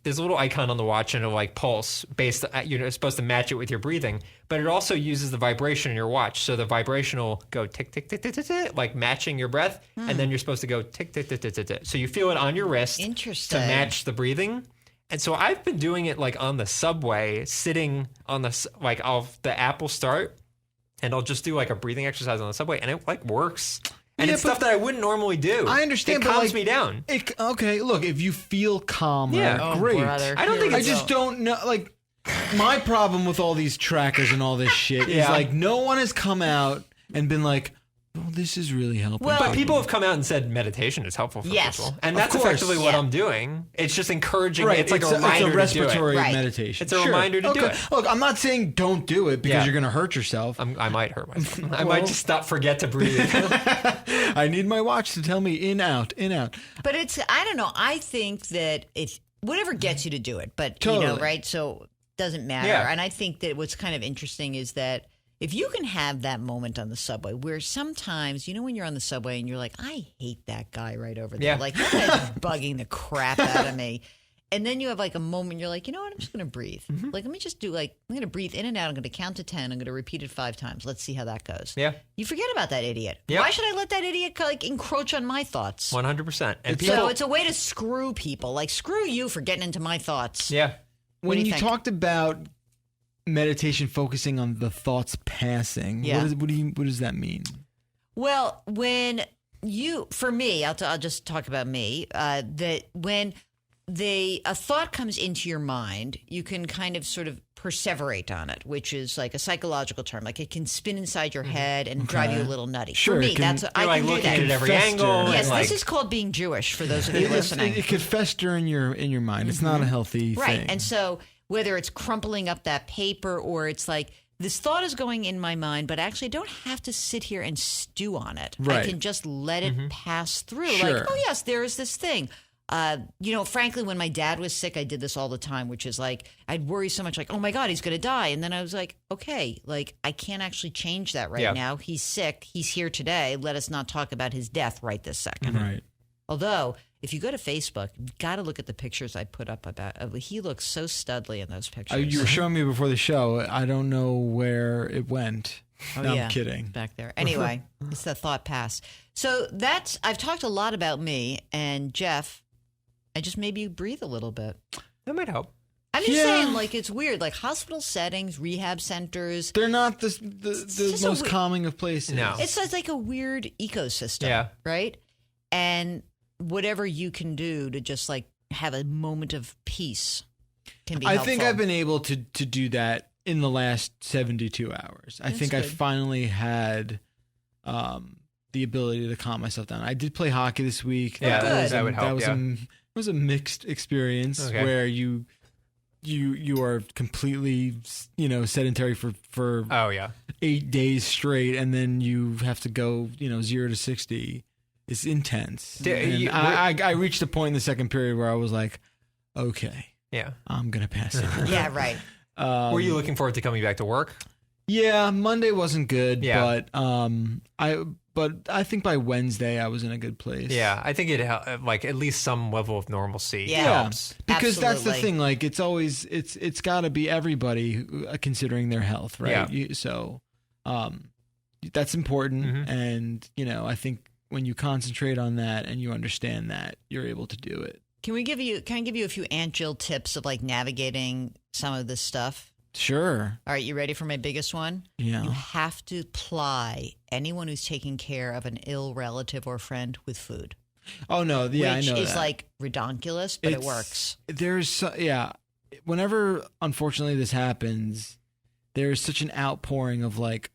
there's a little icon on the watch, and it'll like pulse based. You're supposed to match it with your breathing, but it also uses the vibration in your watch, so the vibration will go tick tick tick tick tick, tick like matching your breath, and then you're supposed to go tick tick tick tick tick tick. So you feel it on your wrist Interesting. to match the breathing. And so I've been doing it like on the subway, sitting on the app will start, and I'll just do like a breathing exercise on the subway, and it like works. And Yeah, it's but stuff that I wouldn't normally do. I understand, It but, calms like, me down. Okay, look, if you feel calmer, Yeah. Oh, great. brother. I don't Here think we I it's just go. don't know. Like, my problem with all these trackers and all this shit is Yeah. like no one has come out and been like, "Oh, this is really helping." Well- But people have come out and said meditation is helpful for Yes. people. And Of that's course. effectively what Yeah. I'm doing. It's just encouraging. right, It's like a reminder it's a respiratory Right. meditation. It's a reminder to do it. Look, I'm not saying don't do it because Yeah. you're going to hurt yourself. I might hurt myself. I Well- might just forget to breathe. I need my watch to tell me in, out, in, out. But I don't know. I think that it's whatever gets you to do it, but you know, Totally. right? So it doesn't matter. Yeah. And I think that what's kind of interesting is that if you can have that moment on the subway where sometimes, you know, when you're on the subway and you're like, I hate that guy right over there. Yeah. Like, that guy's bugging the crap out of me. And then you have like a moment, you're like, you know what? I'm just going to breathe. Mm-hmm. Like, let me just do I'm going to breathe in and out. I'm going to count to 10. I'm going to repeat it 5 times. Let's see how that goes. Yeah. You forget about that idiot. Yep. Why should I let that idiot like encroach on my thoughts? 100%. And It's people, So it's a way to screw people. Like, screw you for getting into my thoughts. yeah. What When do you you think? talked about meditation focusing on the thoughts passing, Yeah. what does that mean? Well, for me, I'll just talk about me, that when a thought comes into your mind, you can kind of sort of perseverate on it, which is like a psychological term. Like it can spin inside your head and drive you a little nutty. Sure, For it me, can- that's You're I like can do looking that. at it every Fester. angle. Yes, and like, this is called being Jewish for those of you listening. It could fester in your mind. It's not a healthy Right. thing. And so whether it's crumpling up that paper or it's like, this thought is going in my mind, but actually I don't have to sit here and stew on it. I Right. can just let it pass through. Sure. Like, oh, yes, there is this thing. You know, frankly, when my dad was sick, I did this all the time, which is like, I'd worry so much like, oh my God, he's going to die. And then I was like, okay, like I can't actually change that right Yeah. now. He's sick. He's here today. Let us not talk about his death right this second. right. Although, if you go to Facebook, you've got to look at the pictures I put up about. He looks so studly in those pictures. You were showing me before the show. I don't know where it went. Oh, No, yeah. I'm kidding. Back there. Anyway, it's the thought pass. So I've talked a lot about me and Jeff. I just maybe breathe a little bit. that might help. I'm just Yeah. saying, like, it's weird. Like hospital settings, rehab centers. They're not the just a most we- calming of places. No. It's like a weird ecosystem. Yeah. Right? And whatever you can do to just like have a moment of peace can be I helpful. think I've been able to do that in the last 72 hours. I That's think I good. finally had the ability to calm myself down. I did play hockey this week. Yeah, good. that would help. It was a mixed experience Okay. where you are completely sedentary for Oh, yeah. 8 days straight, and then you have to go 0 to 60. It's intense. And I reached a point in the second period where I was like, okay, Yeah. I'm gonna pass it. Yeah, right. Were you looking forward to coming back to work? Yeah, Monday wasn't good, Yeah. but I think by Wednesday I was in a good place. Yeah. I think it like at least some level of normalcy Yeah. helps. Because that's the Absolutely. thing. Like it's got to be everybody considering their health, right? Yeah. So that's important, Mhm. and I think when you concentrate on that and you understand that, you're able to do it. Can I give you a few Aunt Jill tips of like navigating some of this stuff? Sure. All right, you ready for my biggest one? Yeah. You have to ply anyone who's taking care of an ill relative or friend with food. Oh no, yeah, which I know is that. like redonkulous, but it works. Whenever unfortunately this happens, there's such an outpouring of like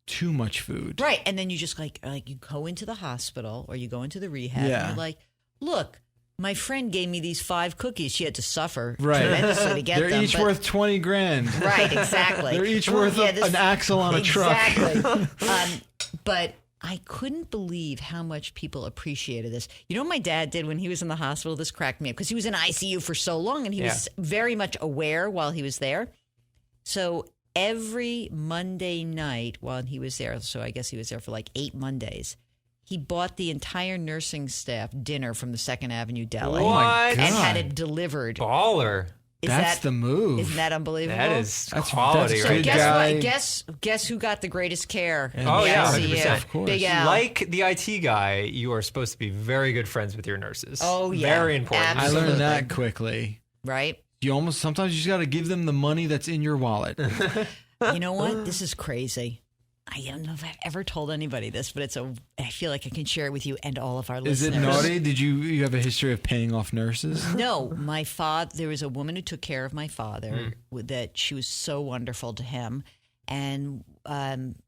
too much food. Right, and then you just like you go into the hospital or you go into the rehab and you're like, look, my friend gave me these 5 cookies. She had to suffer tremendously to get them. They're each worth $20,000. Right, exactly. They're each worth an axle on a truck. Exactly. But I couldn't believe how much people appreciated this. You know what my dad did when he was in the hospital? This cracked me up because he was in ICU for so long and he was very much aware while he was there. So every Monday night while he was there, so I guess he was there for like 8 Mondays, he bought the entire nursing staff dinner from the 2nd Avenue Deli. What? Oh my And had God. it delivered. Baller. That's the move. Isn't that unbelievable? That's That's quality good right guess there. what? Guess who got the greatest care? in Oh, the yeah, ICU? 100%. Of course. Big Al. Like the IT guy, you are supposed to be very good friends with your nurses. Oh, yeah. Very important. I Absolutely. learned that quickly. Right? Sometimes you just got to give them the money that's in your wallet. You know what? This is crazy. I don't know if I've ever told anybody this, but I feel like I can share it with you and all of our Is listeners. it naughty? Did you have a history of paying off nurses? No, my father. There was a woman who took care of my father. That she was so wonderful to him, and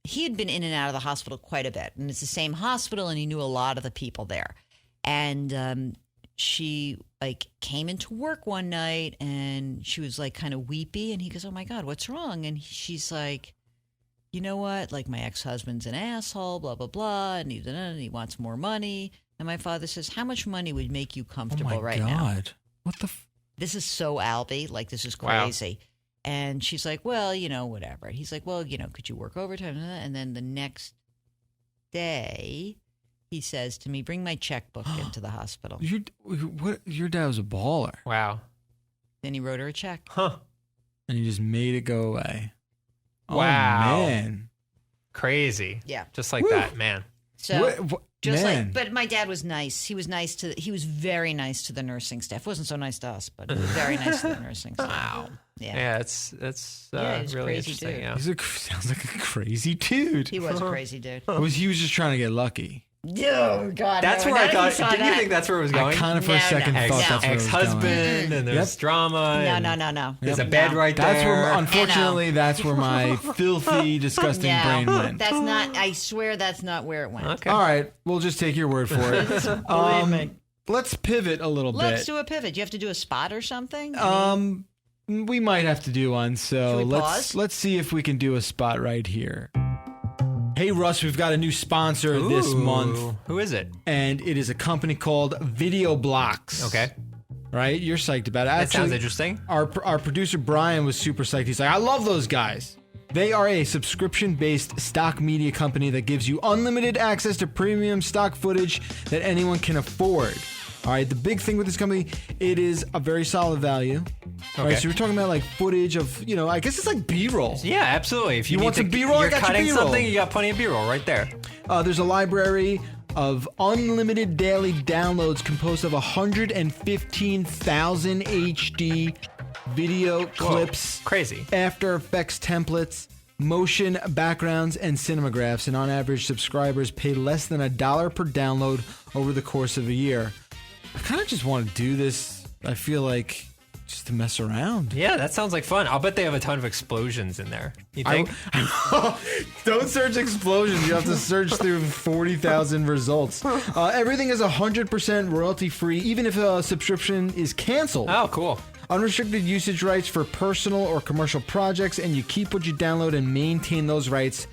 he had been in and out of the hospital quite a bit. And it's the same hospital, and he knew a lot of the people there. And she like came into work one night, and she was like kind of weepy, and he goes, "Oh my God, what's wrong?" And she's like, "You know what? Like my ex-husband's an asshole, blah, blah, blah, and he wants more money." And my father says, "How much money would make you comfortable Oh my right God. now?" What the? This is so Albie. Like, this is Wow. crazy. And she's like, "Well, whatever." He's like, "Well, could you work overtime?" And then the next day, he says to me, "Bring my checkbook into the hospital." Your dad was a baller. Wow. Then he wrote her a check. Huh. And he just made it go away. Wow. Oh, man. Crazy. Yeah. Just like that, man. So just man. but my dad was nice. He was very nice to the nursing staff. Wasn't so nice to us, but very nice to the nursing staff. Wow. Yeah. Yeah, it's Yeah, he's a really crazy interesting. dude. Yeah. Sounds like a crazy dude. He was a crazy dude. He was just trying to get lucky. Oh God! That's no, where I none of thought. you saw Didn't you that. think that's where it was I going? kind of for a No, second no. thought that's where it was going. Ex-husband, and there's drama. No, and no. There's a No. bed right there. That's where, unfortunately, that's where my filthy, disgusting brain went. That's not. I swear, that's not where it went. Okay. All right, we'll just take your word for it. Believe me. Let's pivot a little Let's bit. do a pivot. Do you have to do a spot or something? We might have to do one, so Should we let's pause? let's see if we can do a spot right here. Hey Russ, we've got a new sponsor this Ooh. month, Who is it? and it is a company called Video Blocks. Okay. Right? You're psyched about it. That Actually, sounds interesting. Our producer Brian was super psyched. He's like, I love those guys. They are a subscription-based stock media company that gives you unlimited access to premium stock footage that anyone can afford. All right, the big thing with this company, it is a very solid value. All right, Okay. so we're talking about like footage of, I guess it's like B-roll. Yeah, absolutely. If you, You need want to, some B-roll? I you're got you cutting B-roll. something, you got plenty of B-roll right there. There's a library of unlimited daily downloads composed of 115,000 HD video clips, Crazy. After Effects templates, motion backgrounds, and cinemagraphs. And on average, subscribers pay less than $1 per download over the course of a year. I kind of just want to do this, I feel like, just to mess around. Yeah, that sounds like fun. I'll bet they have a ton of explosions in there. You think? Don't search explosions. You have to search through 40,000 results. Everything is 100% royalty free, even if a subscription is canceled. Oh, cool. Unrestricted usage rights for personal or commercial projects, and you keep what you download and maintain those rights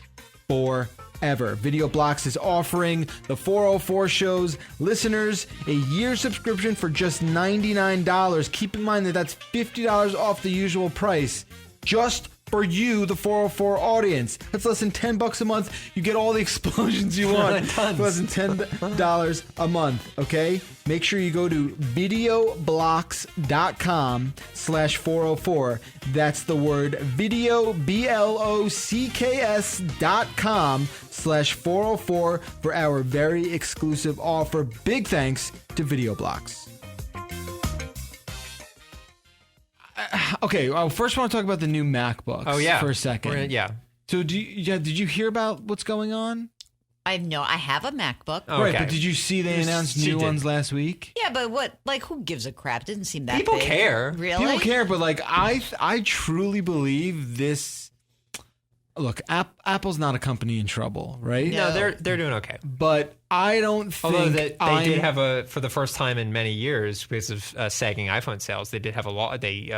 forever. Video Blocks is offering the 404 show's listeners a year subscription for just $99. Keep in mind that that's $50 off the usual price just for you, the 404 audience. That's less than $10 a month. You get all the explosions you want. Tons. Less than $10 a month, okay? Make sure you go to videoblocks.com/404. That's the word video, BLOCKS.com/404 for our very exclusive offer. Big thanks to Video Blocks. okay. First, I want to talk about the new MacBooks. Oh yeah, for a second. Yeah. So did you hear about what's going on? I have a MacBook. Oh, Right, okay. but did you see they announced She new did. ones last week? Yeah, but what? Like, who gives a crap? Didn't seem that People big. care. Really? People care, but like I truly believe this. Look, Apple's not a company in trouble, right? No, they're doing okay. But I don't think Although they did have for the first time in many years, because of sagging iPhone sales, they did have a loss. They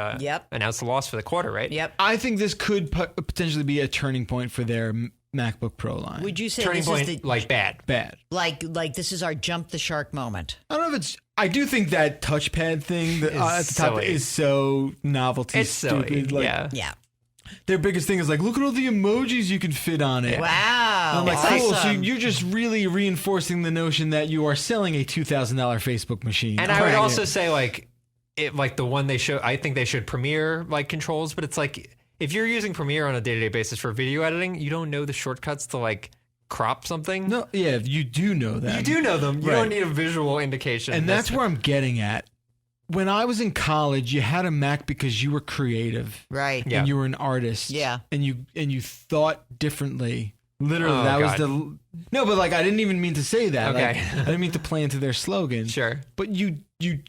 announced a loss for the quarter, right? Yep. I think this could potentially be a turning point for their MacBook Pro line. Would you say Turning this point, is the like bad. Bad. like this is our jump the shark moment? I don't know if it's. I do think that touchpad thing that, at the top silly. is so novelty It's stupid. silly. Like, Yeah. Yeah. Their biggest thing is like, look at all the emojis you can fit on it. Wow. I'm like, cool. So Awesome. you're just really reinforcing the notion that you are selling a $2,000 Facebook machine. And I would also say like the one they show. I think they should Premiere like controls, but it's like if you're using Premiere on a day-to-day basis for video editing, you don't know the shortcuts to like crop something. No, yeah, you do know that. You do know them. You Right. don't need a visual indication. And that's where I'm getting at. When I was in college, you had a Mac because you were creative. Right. Yeah. And you were an artist. Yeah. And you thought differently. Literally, Oh, that was God. the. No, but like I didn't even mean to say that. Okay. Like, I didn't mean to play into their slogan. Sure. But you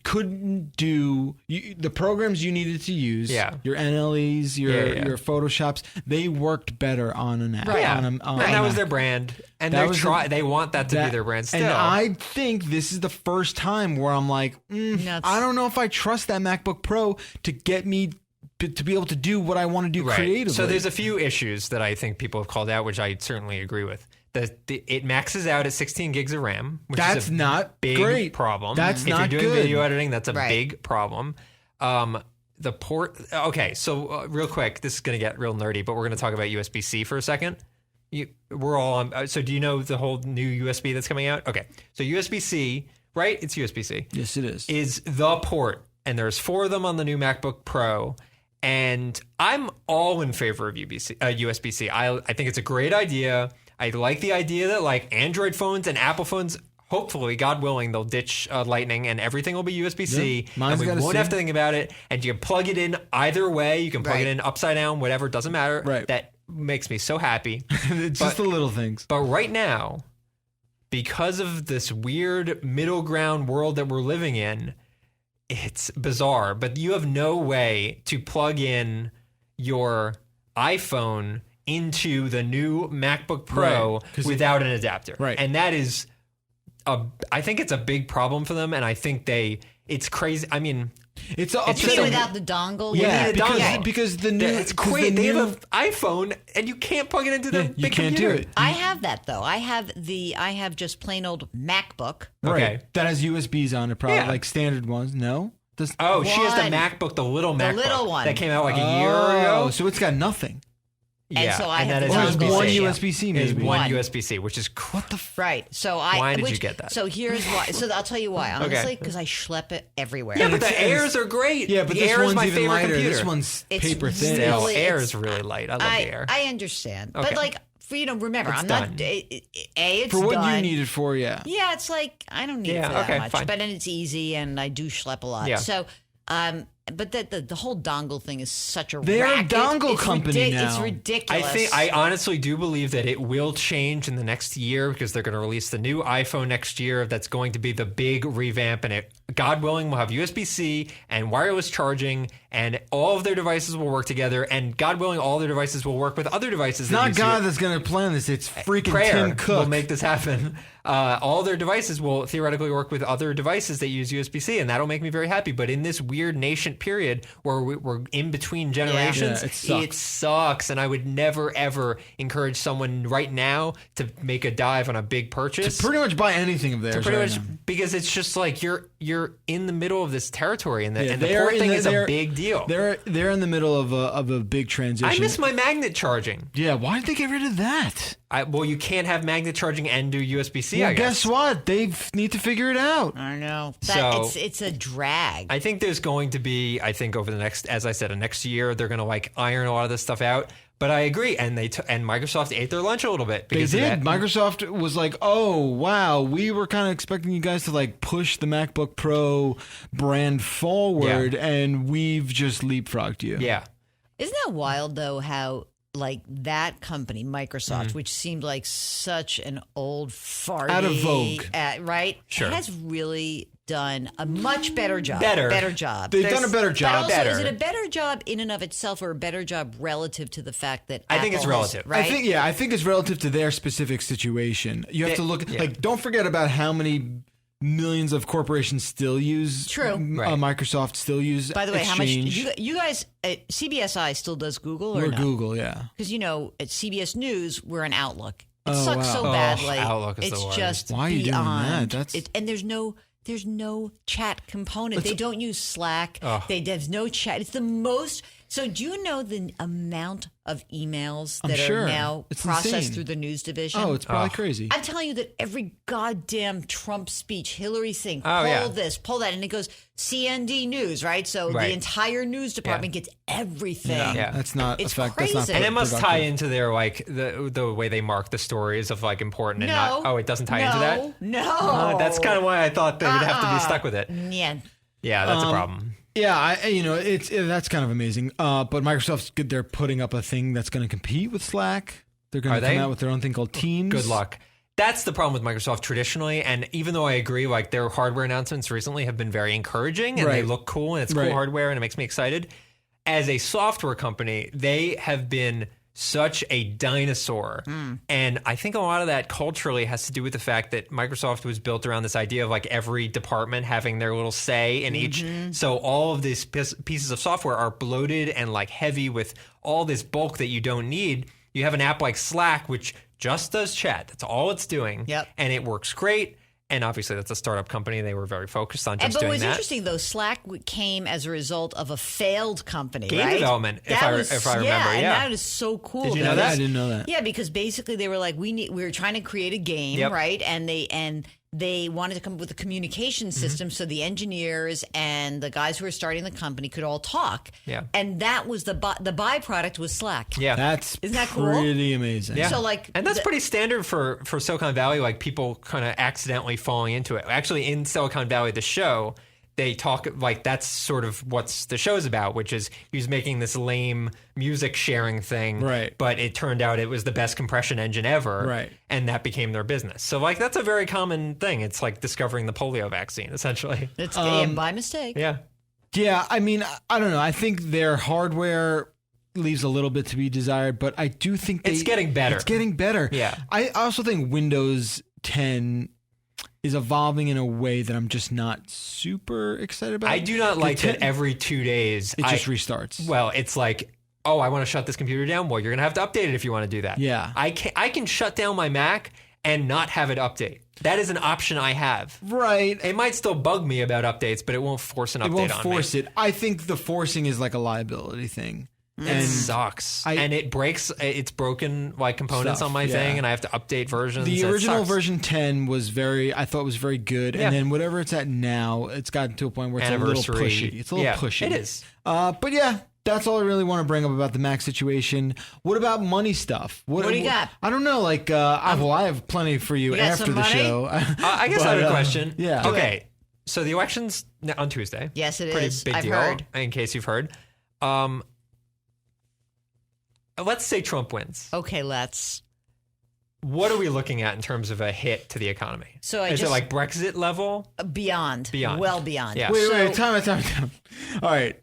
couldn't do the programs you needed to use. Yeah. Your NLEs, Yeah. your Photoshops. They worked better on an app. Right. On And a that was Mac. their brand, and That they was they want that to be their brand still. And I think this is the first time where I'm like, Nuts. I don't know if I trust that MacBook Pro to get me to be able to do what I want to do Right. creatively. So there's a few issues that I think people have called out, which I certainly agree with. It maxes out at 16 gigs of RAM, which That's is a not big great. problem. That's if not you're doing good. video editing, that's a Right. big problem. The port. Okay, so real quick, this is going to get real nerdy, but we're going to talk about USB-C for a second. We're all on. So do you know the whole new USB that's coming out? Okay, so USB-C, right? It's USB-C. Yes, it is. Is the port, and there's 4 of them on the new MacBook Pro. And I'm all in favor of USB-C. I think it's a great idea. I like the idea that like Android phones and Apple phones, hopefully, God willing, they'll ditch Lightning and everything will be USB-C. Yeah, mine's and we got a won't C. have to think about it. And you can plug it in either way. You can plug Right. it in upside down, whatever, doesn't matter. Right. That makes me so happy. It's just the little things. But right now, because of this weird middle ground world that we're living in, it's bizarre. But you have no way to plug in your iPhone into the new MacBook Pro Right, 'cause without an adapter. Right. And that is, I think it's a big problem for them. And I think it's crazy. I mean, It's You just mean a- without the dongle? yeah, need a dongle. because the new it's because crazy. the They new- have an iPhone and you can't plug it into the Yeah, big you can't computer. do it. I have that though. I have just plain old MacBook. Right. Okay. That has USBs on it, probably Yeah. like standard ones. No. Does, Oh, she has the One. MacBook, the little MacBook. little one. That came out like a year Oh, ago. so it's got nothing. And so I have that the is Or it's dongle one issue. USB-C Is maybe. one One. USB-C, which is What the f- Right. So Why did you get that? So here's why. So I'll tell you why. Okay. Honestly, because I schlep it everywhere. yeah, but it's- the Airs are great. Yeah, but the this Air is one's my even favorite lighter. computer. This one's It's paper thin. really- Still, Air it's- is really light. I love the Air. I understand, Okay. but like for remember, It's I'm done. not. It's For what done. you need it for, yeah. Yeah, it's like I don't need Yeah, it for that okay, much, fine. but then it's easy, and I do schlep a lot. Yeah. So, but the whole dongle thing is such a They're a racket. dongle It's company It's now. ridiculous. I honestly do believe that it will change in the next year because they're going to release the new iPhone next year. That's going to be the big revamp, and it, God willing, will have USB-C and wireless charging, and all of their devices will work together. And God willing, all their devices will work with other devices. It's not God that's going to plan this. It's freaking Prayer Tim Cook. will make this happen. All their devices will theoretically work with other devices that use USB-C, and that'll make me very happy. But in this weird nascent period where we're in between generations, Yeah, it it sucks. And I would never, ever encourage someone right now to make a dive on a big purchase. Pretty much buy anything of theirs Pretty right much now. because it's just like you're in the middle of this territory, and the, Yeah, and the they are port in thing the- is they're- a big deal. They're in the middle of a big transition. I miss my magnet charging. Yeah, why did they get rid of that? Well, you can't have magnet charging and do USB-C. Well, I guess. guess what? They need to figure it out. I know. So- It's a drag. I think there's going to be, over the next, as I said, next year, they're going to like iron a lot of this stuff out. But I agree, and and Microsoft ate their lunch a little bit They because did. of that. Microsoft was like, "Oh wow, we were kind of expecting you guys to like push the MacBook Pro brand forward, and we've just leapfrogged you." Yeah. Isn't that wild though? How like that company, Microsoft, which seemed like such an old farty, Out of vogue. Right? Sure. Has really done a much better job. Better job. They've done a better But job. also, Better. is it a better job in and of itself, or a better job relative to the fact that I think it's Apple has- relative. right? I think it's relative to their specific situation. You have to look like, don't forget about how many millions of corporations still use True. Right. Microsoft still use By the way, Exchange. how much you guys at CBSI still does Google or We're no? Google, yeah. Because at CBS News we're an Outlook. It Oh, sucks wow. so Oh, badly. Outlook is it's the worst. just Why are you doing beyond. that? That's- and there's no chat component. They don't use Slack. There's no chat. It's the most. So do you know the amount of emails I'm that sure. are now It's processed insane. through the news division? Oh, it's probably crazy. I'm telling you that every goddamn Trump speech, Hillary thing, Oh, pull yeah. this, pull that, and it goes CND News, right? So Right. the entire news department gets everything. Yeah. That's not It's a fact. That's not crazy. And it must tie productive. into their like the way they mark the stories of like important and No. not. Oh, it doesn't tie into that. No. That's kind of why I thought they would have to be stuck with it. Yeah. Yeah, that's a problem. Yeah, that's kind of amazing. But Microsoft's good. They're putting up a thing that's going to compete with Slack. They're going Are to come they? out with their own thing called Teams. Good luck. That's the problem with Microsoft traditionally, and even though I agree, like their hardware announcements recently have been very encouraging, and they Right. look cool, and it's cool Right. hardware, and it makes me excited. As a software company, they have been such a dinosaur, and I think a lot of that culturally has to do with the fact that Microsoft was built around this idea of like every department having their little say in each. So all of these pieces of software are bloated and like heavy with all this bulk that you don't need. You have an app like Slack, which just does chat. That's all it's doing. Yep. And it works great. And obviously, that's a startup company. They were very focused on And just but doing what's that. interesting though, Slack came as a result of a failed company, Game right? development, if I remember, and yeah. that is so cool. Did you know because- that? I didn't know that. Yeah, because basically they were like, we were trying to create a game, Yep. right? And they wanted to come up with a communication Mm-hmm. system so the engineers and the guys who were starting the company could all talk. Yeah. And that was the byproduct was Slack. Yeah. That's Isn't that cool? pretty amazing. Yeah. So, like, and that's the- pretty standard for Silicon Valley, like people kind of accidentally falling into it. Actually, in Silicon Valley, the show, they talk like that's sort of what the show's about, which is he was making this lame music sharing thing. Right. But it turned out it was the best compression engine ever. Right. And that became their business. So, like, that's a very common thing. It's like discovering the polio vaccine, essentially. It's by mistake. Yeah. Yeah, I mean, I don't know. I think their hardware leaves a little bit to be desired, but I do think It's getting better. It's getting better. Yeah. I also think Windows 10 is evolving in a way that I'm just not super excited about. I do not like The that 10 every 2 days it just restarts. Well, it's like, oh, I want to shut this computer down. Well, you're going to have to update it if you want to do that. Yeah. I can shut down my Mac and not have it update. That is an option I have. Right. It might still bug me about updates, but it won't force an update It won't on force me. it. I think the forcing is like a liability thing. It sucks. And it breaks, it's broken like components Stuff, on my yeah. thing, and I have to update versions. The It original sucks. version 10 I thought was very good. Yeah. And then whatever it's at now, it's gotten to a point where it's a little Anniversary. pushy. It's a little Yeah, pushy. it is. But yeah, that's all I really want to bring up about the Mac situation. What about money stuff? What do you got? I don't know. Like, I have plenty for you, You got after some the money? show. I guess I have But, a question. Yeah. Okay. So the election's on Tuesday. Yes, it Pretty is. big I've deal, heard. in case you've heard. Let's say Trump wins. Okay, let's. What are we looking at in terms of a hit to the economy? So is it like Brexit level? Beyond. Beyond. Well beyond. Yeah. Wait, time. All right.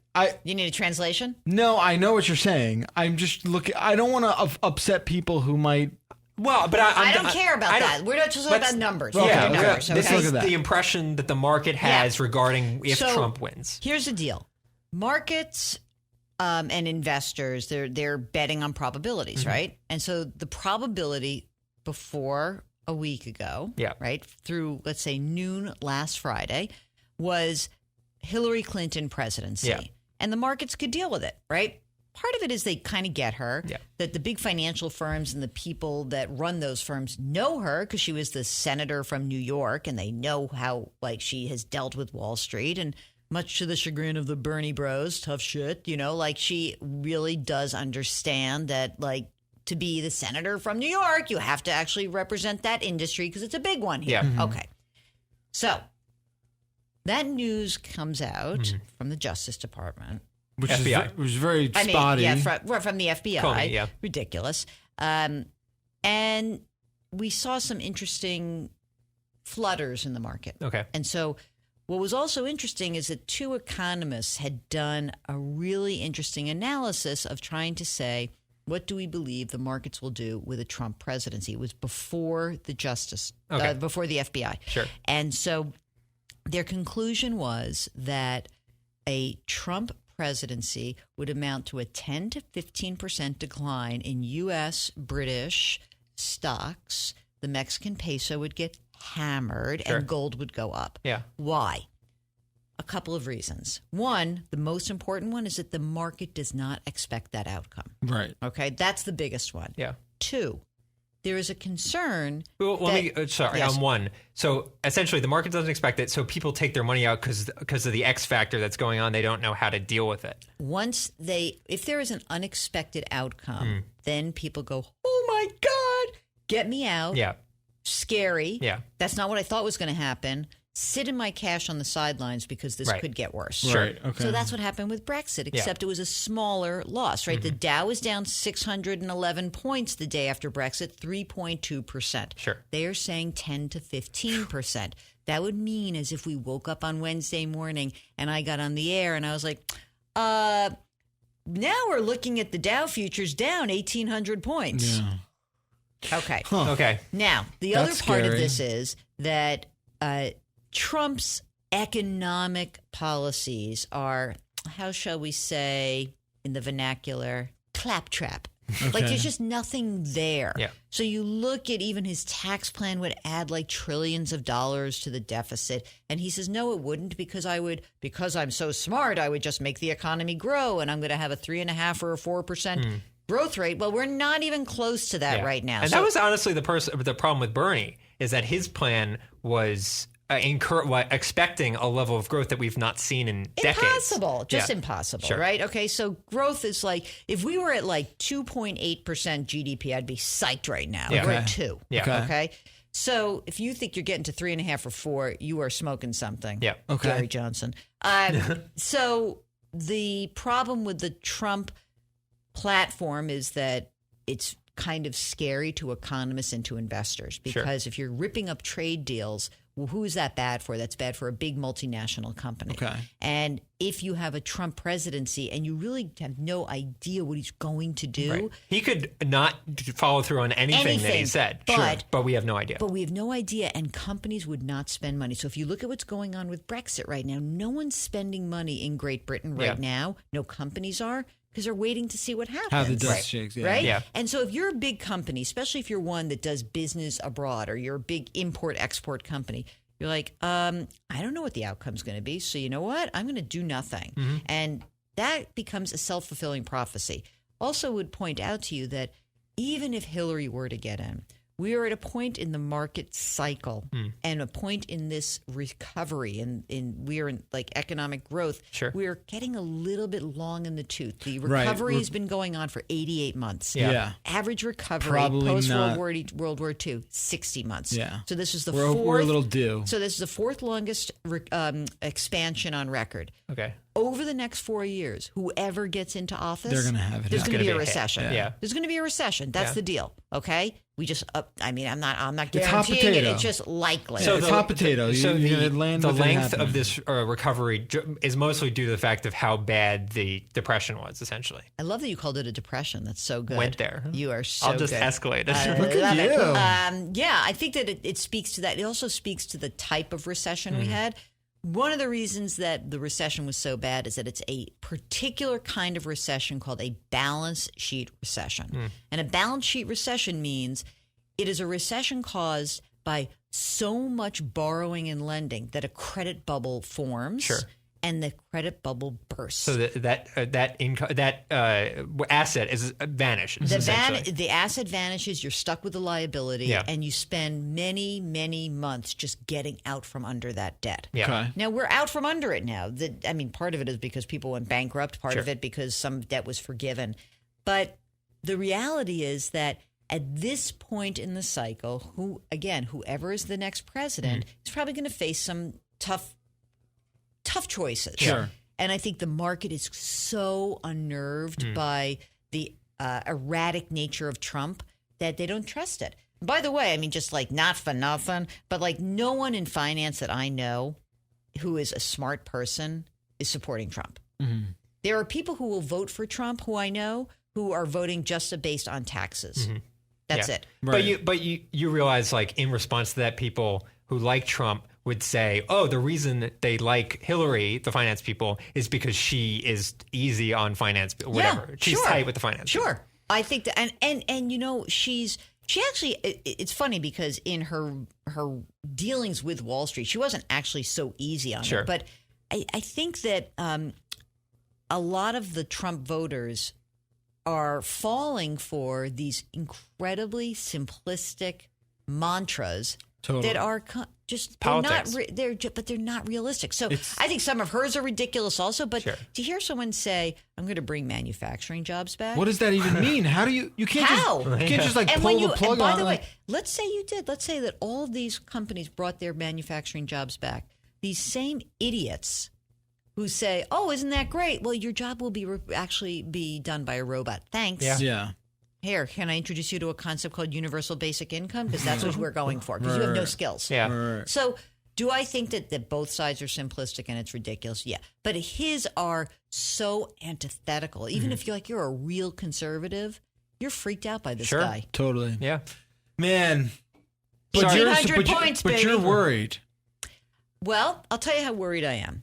You need a translation? No, I know what you're saying. I'm just looking. I don't want to upset people who might. Well, but I don't care about that. We're not just talking let's- about numbers. Okay, Yeah, Okay, numbers. this Okay? look is at that. the impression that the market has regarding if So, Trump wins. Here's the deal: markets and investors, they're betting on probabilities, Mm-hmm. right? And so the probability before a week ago, Yeah. right, through let's say noon last Friday, was Hillary Clinton presidency, Yeah. and the markets could deal with it, right? Part of it is they kind of get her. Yeah. That the big financial firms and the people that run those firms know her because she was the senator from New York, and they know how like she has dealt with Wall Street, and much to the chagrin of the Bernie bros, tough shit, like she really does understand that, like, to be the senator from New York, you have to actually represent that industry because it's a big one here. Yeah. Okay. So that news comes out from the Justice Department. Which FBI. was very spotty. From the FBI. Comey, yeah. Ridiculous. And we saw some interesting flutters in the market. Okay. And so what was also interesting is that two economists had done a really interesting analysis of trying to say, what do we believe the markets will do with a Trump presidency? It was before the before the FBI. Sure. And so their conclusion was that a Trump presidency would amount to a 10 to 15% decline in U.S., British stocks. The Mexican peso would get hammered Sure. and gold would go up. Yeah. Why? A couple of reasons. One, the most important one is that the market does not expect that outcome. Right. Okay, that's the biggest one. Yeah. Two, there is a concern. Well, Yes. on one. So essentially, the market doesn't expect it, so people take their money out because of the X factor that's going on. They don't know how to deal with it. If there is an unexpected outcome, then people go, "Oh my God, get me out!" Yeah. Scary. Yeah. That's not what I thought was going to happen. Sit in my cash on the sidelines because this Right. could get worse. Right. Okay. So that's what happened with Brexit, except it was a smaller loss, right? The Dow was down 611 points the day after Brexit, 3.2%. Sure. They are saying 10 to 15%. That would mean as if we woke up on Wednesday morning and I got on the air and I was like, now we're looking at the Dow futures down 1,800 points. Yeah. Okay. Okay. Now, the That's other part of scary. this is that Trump's economic policies are, how shall we say in the vernacular, claptrap. Like there's just nothing there. Yeah. So you look at even his tax plan would add like trillions of dollars to the deficit. And he says, no, it wouldn't because I'm so smart, I would just make the economy grow and I'm going to have a 3.5 or a 4% growth rate. Well, we're not even close to that right now. And that was honestly the problem with Bernie is that his plan was expecting a level of growth that we've not seen in decades. Impossible. Just Yeah. impossible, Sure. right? Okay, so growth is like, if we were at like 2.8% GDP, I'd be psyched right now. Yeah. We're Okay. at 2. Yeah. Okay. So if you think you're getting to 3.5 or 4, you are smoking something. Yeah. Okay. Gary Johnson. So the problem with the Trump platform is that it's kind of scary to economists and to investors because if you're ripping up trade deals, well, who is that bad for? That's bad for a big multinational company. Okay. And if you have a Trump presidency and you really have no idea what he's going to do, Right. He could not follow through on anything that he said. But we have no idea. But we have no idea, and companies would not spend money. So if you look at what's going on with Brexit right now, no one's spending money in Great Britain right now. No companies are because they're waiting to see what happens. How the dust shakes. Yeah. Right? Yeah. And so if you're a big company, especially if you're one that does business abroad or you're a big import-export company, you're like, I don't know what the outcome's going to be. So you know what? I'm going to do nothing. And that becomes a self-fulfilling prophecy. Also would point out to you that even if Hillary were to get in, we are at a point in the market cycle and a point in this recovery and we are in like economic growth. Sure. We are getting a little bit long in the tooth. The Right. recovery has been going on for 88 months. Yeah. Average recovery Probably post not. World War II, 60 months. Yeah. So this is the We're fourth. a little due. So this is the fourth longest expansion on record. Okay. Over the next 4 years, whoever gets into office, They're gonna have it There's happen. going to be a gonna be a hit. recession. Yeah. There's going to be a recession. That's Yeah. the deal. Okay. We just. I'm not It's hot guaranteeing it. potato. It's just likely. So it's hot potato. So You're gonna land the with it length happening. of this recovery is mostly due to the fact of how bad the depression was, essentially. I love that you called it a depression. That's so good. Went there. You are so I'll just good. escalate it. Look at Love it. you. Yeah, I think that it speaks to that. It also speaks to the type of recession we had. One of the reasons that the recession was so bad is that it's a particular kind of recession called a balance sheet recession. And a balance sheet recession means it is a recession caused by so much borrowing and lending that a credit bubble forms. Sure. and the credit bubble bursts. So that asset is vanishes. The asset vanishes. You're stuck with the liability, and you spend many, many months just getting out from under that debt. Yeah. Okay. Now we're out from under it now. Part of it is because people went bankrupt. Part of it because some debt was forgiven. But the reality is that at this point in the cycle, whoever is the next president is probably going to face some tough choices. Sure. And I think the market is so unnerved by the erratic nature of Trump that they don't trust it. By the way, just like not for nothing, but like no one in finance that I know who is a smart person is supporting Trump. Mm-hmm. There are people who will vote for Trump who I know who are voting just based on taxes. Mm-hmm. That's it. Right. But you realize, like, in response to that, people who like Trump would say, oh, the reason they like Hillary, the finance people, is because she is easy on finance, whatever. Yeah, She's tight with the finance. Sure. People. I think that, and she actually, it's funny because in her dealings with Wall Street, she wasn't actually so easy on it. But I think that a lot of the Trump voters are falling for these incredibly simplistic mantras that are just politics. But they're not realistic. So I think some of hers are ridiculous also. But to hear someone say, "I'm going to bring manufacturing jobs back," what does that even mean? How do you can't just like pull the plug on? By the way, let's say you did. Let's say that all of these companies brought their manufacturing jobs back. These same idiots who say, "Oh, isn't that great?" Well, your job will actually be done by a robot. Thanks. Yeah. Here, can I introduce you to a concept called universal basic income? Because that's what we're going for. Because you have no skills. Yeah. Right. So, do I think that both sides are simplistic and it's ridiculous? Yeah. But his are so antithetical. Even if you're a real conservative, you're freaked out by this guy. Totally. Yeah. Man. But 100 points, but baby. you're worried. Well, I'll tell you how worried I am.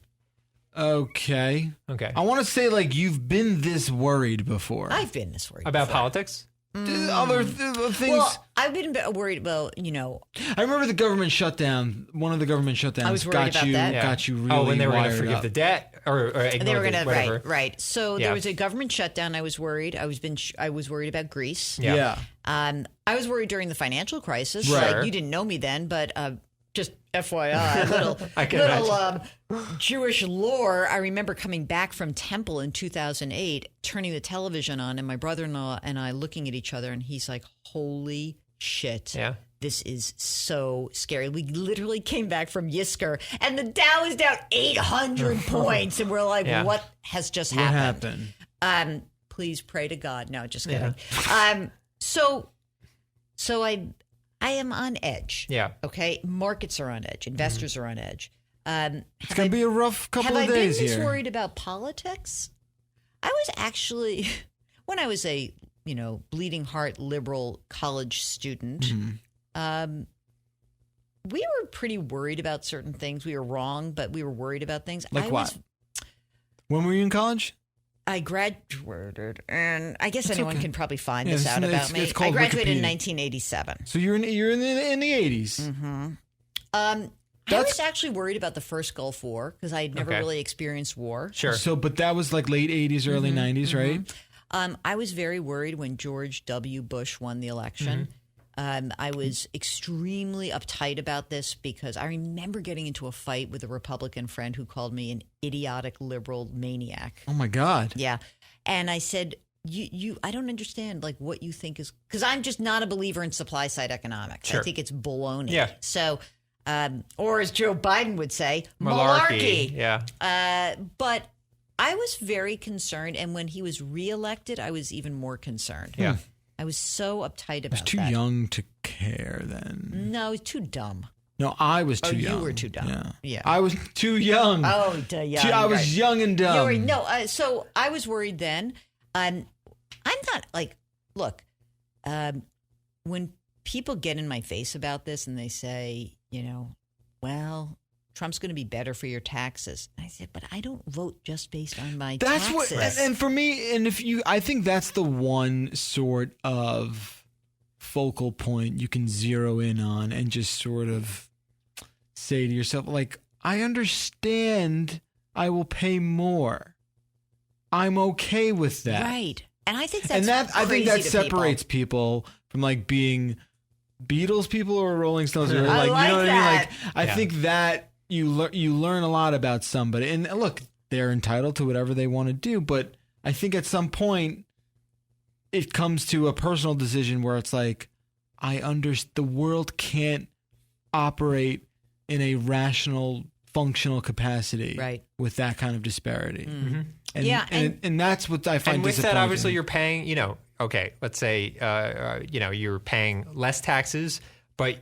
Okay. I want to say, like, you've been this worried before. I've been this worried about before. politics. Other things. Well, I've been worried. Well, I remember the government shutdown. One of the government shutdowns I was worried about that. got you really when they were going to wired forgive up. the debt or ignore they were going to whatever. right. So there was a government shutdown. I was worried. I was worried about Greece. Yeah. I was worried during the financial crisis. Right. Like, you didn't know me then, but just FYI, Jewish lore. I remember coming back from temple in 2008, turning the television on, and my brother-in-law and I looking at each other, and he's like, "Holy shit! Yeah. This is so scary." We literally came back from Yisker, and the Dow is down 800 points, and we're like, "What has just happened?" What happened? Please pray to God. No, just kidding. So I am on edge. Yeah. Okay. Markets are on edge. Investors are on edge. It's going to be a rough couple of days here. Have I been this here. worried about politics? I was actually, when I was a bleeding heart liberal college student, we were pretty worried about certain things. We were wrong, but we were worried about things. Like what? When were you in college? I graduated, and I guess anyone can probably find this out it's about me. called I graduated in Wikipedia. 1987. So you're in the 80s. Mm-hmm. I was actually worried about the first Gulf War because I had never really experienced war. Sure. So, but that was like late 80s, early 90s, right? I was very worried when George W. Bush won the election. I was extremely uptight about this because I remember getting into a fight with a Republican friend who called me an idiotic liberal maniac. Oh my God. Yeah. And I said, I don't understand like what you think is, because I'm just not a believer in supply side economics. Sure. I think it's baloney. Yeah. So, or as Joe Biden would say, Malarkey. Yeah. But I was very concerned. And when he was reelected, I was even more concerned. Yeah. I was so uptight about that. I was too young to care then. No, he's too dumb. No, I was too young. You were too dumb. Yeah. I was too young. Oh, young. I was young and dumb. So I was worried then. I'm not like, look, when people get in my face about this and they say, well, Trump's going to be better for your taxes. I said, but I don't vote just based on my taxes. And for me, I think that's the one sort of focal point you can zero in on and just sort of say to yourself, like, I understand I will pay more. I'm okay with that. Right. And I think that's And that I think crazy that to separates people from like being Beatles people or Rolling Stones. Or I like, like you know what that. I mean? Like, I think that you learn a lot about somebody. And look, they're entitled to whatever they want to do. But I think at some point it comes to a personal decision where it's like, the world can't operate in a rational, functional capacity with that kind of disparity. Mm-hmm. And that's what I find and with disappointing. that, obviously, you're paying, okay, let's say, you're paying less taxes, but,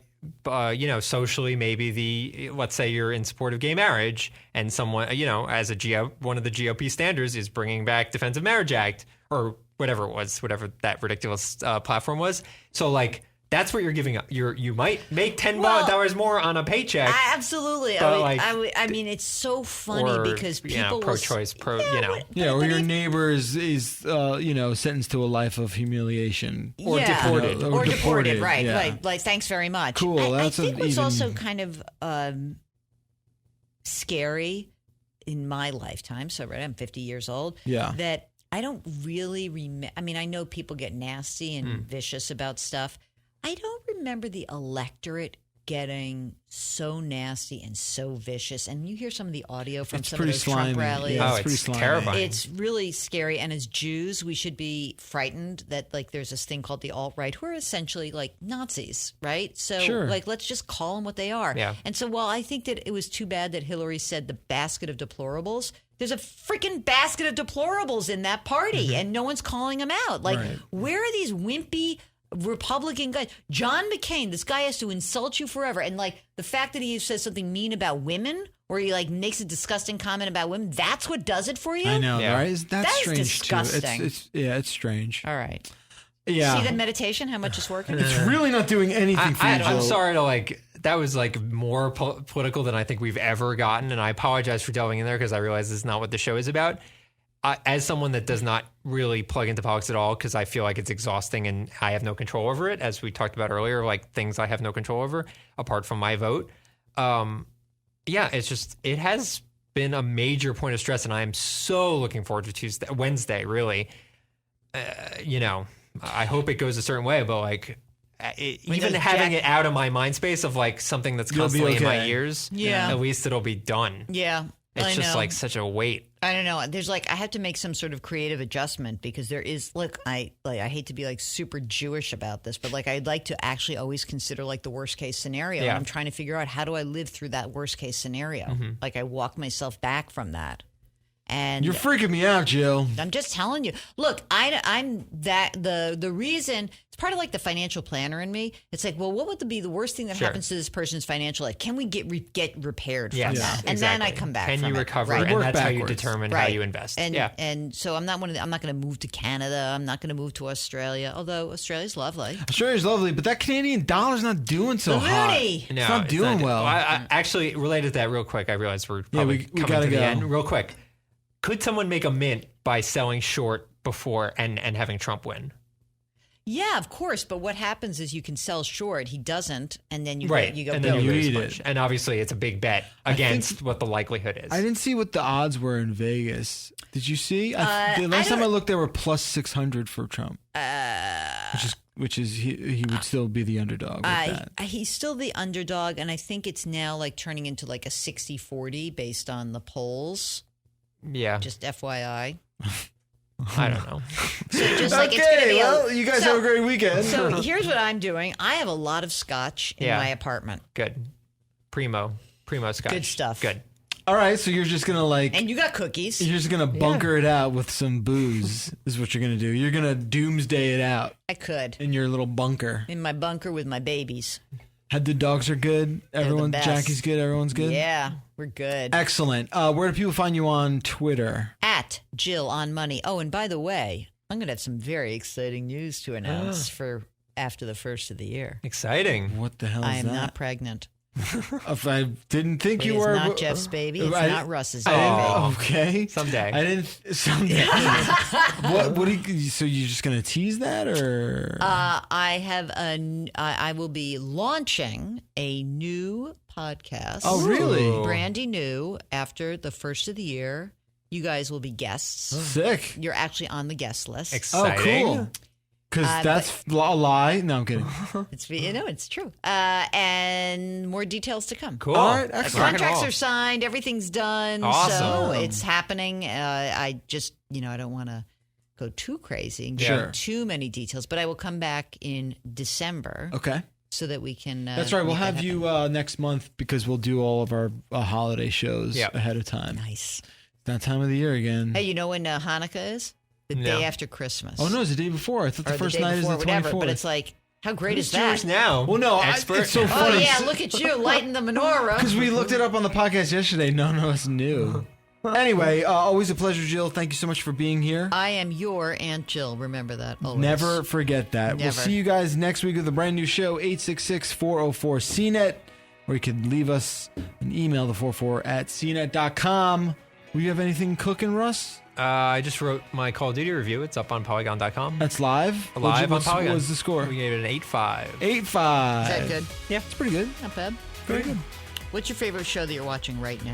socially, maybe let's say you're in support of gay marriage and someone, as one of the GOP standards is bringing back Defense of Marriage Act or whatever it was, whatever that ridiculous platform was. So, like, that's what you're giving up. You might make $10 more on a paycheck. Absolutely. I mean, it's so funny because people pro-choice, or your neighbor is sentenced to a life of humiliation or deported, or deported. Right. Yeah. Like, thanks very much. Cool. I think what's also kind of scary in my lifetime. So, I'm 50 years old. Yeah. That I don't really remember. I mean, I know people get nasty and vicious about stuff. I don't remember the electorate getting so nasty and so vicious. And you hear some of the audio from some of those Trump rallies. Yeah, it's terrifying. It's really scary. And as Jews, we should be frightened that like there's this thing called the alt-right who are essentially like Nazis, right? So like let's just call them what they are. Yeah. And so while I think that it was too bad that Hillary said the basket of deplorables, there's a freaking basket of deplorables in that party and no one's calling them out. Like where are these wimpy Republican guys? John McCain, this guy has to insult you forever. And like the fact that he says something mean about women or he like makes a disgusting comment about women, that's what does it for you? I know, right? That's that strange is disgusting. too. It's strange. All right. Yeah. See that meditation, how much it's working? It's really not doing anything for you, Jill. I'm sorry to that was like more political than I think we've ever gotten. And I apologize for delving in there because I realize this is not what the show is about. As someone that does not really plug into politics at all, because I feel like it's exhausting and I have no control over it, as we talked about earlier, like things I have no control over apart from my vote. It's just, it has been a major point of stress, and I am so looking forward to Wednesday, really. I hope it goes a certain way, but like, even having it out of my mind space of like something that's constantly in my ears, at least it'll be done. Yeah. It's just like such a weight. I don't know. There's like I have to make some sort of creative adjustment because there is I hate to be like super Jewish about this, but like I'd like to actually always consider like the worst case scenario. Yeah. And I'm trying to figure out how do I live through that worst case scenario. Like I walk myself back from that. And you're freaking me out, Jill. I'm just telling you. Look, I'm the reason. It's part of like the financial planner in me. It's like, well, what would be the worst thing that happens to this person's financial life? Can we get repaired from that? And then I come back. Can you recover? Right. And that's how you determine how you invest. And so I'm not going to move to Canada. I'm not going to move to Australia. Although Australia's lovely. Australia's lovely, but that Canadian dollar's not doing so hot. No, it's not doing well. I actually related to that real quick. I realize we're probably we coming gotta to the go. end. Real quick. Could someone make a mint by selling short before and having Trump win? Yeah, of course. But what happens is you can sell short. He doesn't, and then you go. And then you lose much. And obviously, it's a big bet against what the likelihood is. I didn't see what the odds were in Vegas. Did you see? The last time I looked, they were plus 600 for Trump, which is he would still be the underdog. With that. He's still the underdog, and I think it's now like turning into like a 60-40 based on the polls. Yeah. Just FYI. I don't know. So just like it's gonna be you guys have a great weekend. So here's what I'm doing. I have a lot of scotch in my apartment. Good. Primo scotch. Good stuff. Good. All right, so you're just gonna and you got cookies. You're just gonna bunker it out with some booze. Is what you're gonna do. You're gonna doomsday it out. I could in your little bunker. In my bunker with my babies. The dogs are good. Jackie's good. Everyone's good. Yeah, we're good. Excellent. Where do people find you on Twitter? At Jill on Money. Oh, and by the way, I'm going to have some very exciting news to announce for after the first of the year. Exciting. What the hell is that? I am not pregnant. If I didn't think It you is were. not Jeff's baby. It's I- not Russ's I baby. didn't- okay. Someday. I didn't. Someday. What do you? So you're just gonna tease that, or? I will be launching a new podcast. Oh, really? Ooh. Brandy new after the first of the year. You guys will be guests. Sick. You're actually on the guest list. Oh, Exciting. cool. Because that's a lie. No, I'm kidding. It's true. And more details to come. Cool. All right, The excellent. contracts are signed. Everything's done. Awesome. So it's happening. I just, I don't want to go too crazy and give Sure. too many details, but I will come back in December Okay. so that we can. That's right. We'll make that have you happen. next month because we'll do all of our holiday shows Yep. ahead of time. Nice. It's that time of the year again. Hey, you know when Hanukkah is? The No. day after Christmas. Oh, no, it's the day before. I thought Or the first day night before, is the whatever. 24th. But it's like, how great Who's is that? Jewish now? Well, no, Expert. it's so Oh funny. yeah, look at you lighting the menorah. Because we looked it up on the podcast yesterday. None of us knew. Anyway, always a pleasure, Jill. Thank you so much for being here. I am your Aunt Jill. Remember that. Always. Never forget that. We'll Never. see you guys next week with a brand new show, 866-404-CNET, or you can leave us an email, the44@cnet.com. Will you have anything cooking, Russ? I just wrote my Call of Duty review. It's up on Polygon.com. That's live? Live on What Polygon. was the score? We gave it an 8.5. 8-5. Is that good? Yeah. It's pretty good. Not bad. Very good. What's your favorite show that you're watching right now?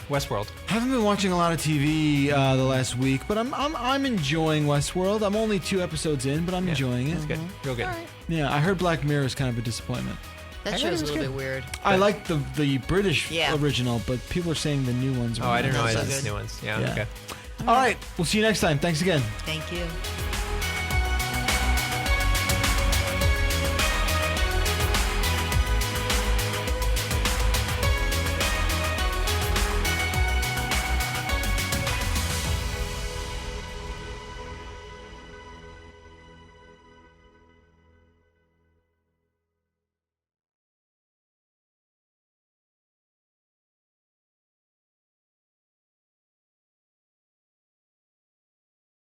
Westworld. I haven't been watching a lot of TV the last week, but I'm enjoying Westworld. I'm only 2 episodes in, but I'm enjoying it. It's good. Real good. All right. Yeah, I heard Black Mirror is kind of a disappointment. That I show's thought a it was little bit weird. I like the British Yeah. original, but people are saying the new ones. Oh, I didn't That's realize so it's good. new ones. Yeah. Yeah. Okay. All right, we'll see you next time. Thanks again. Thank you.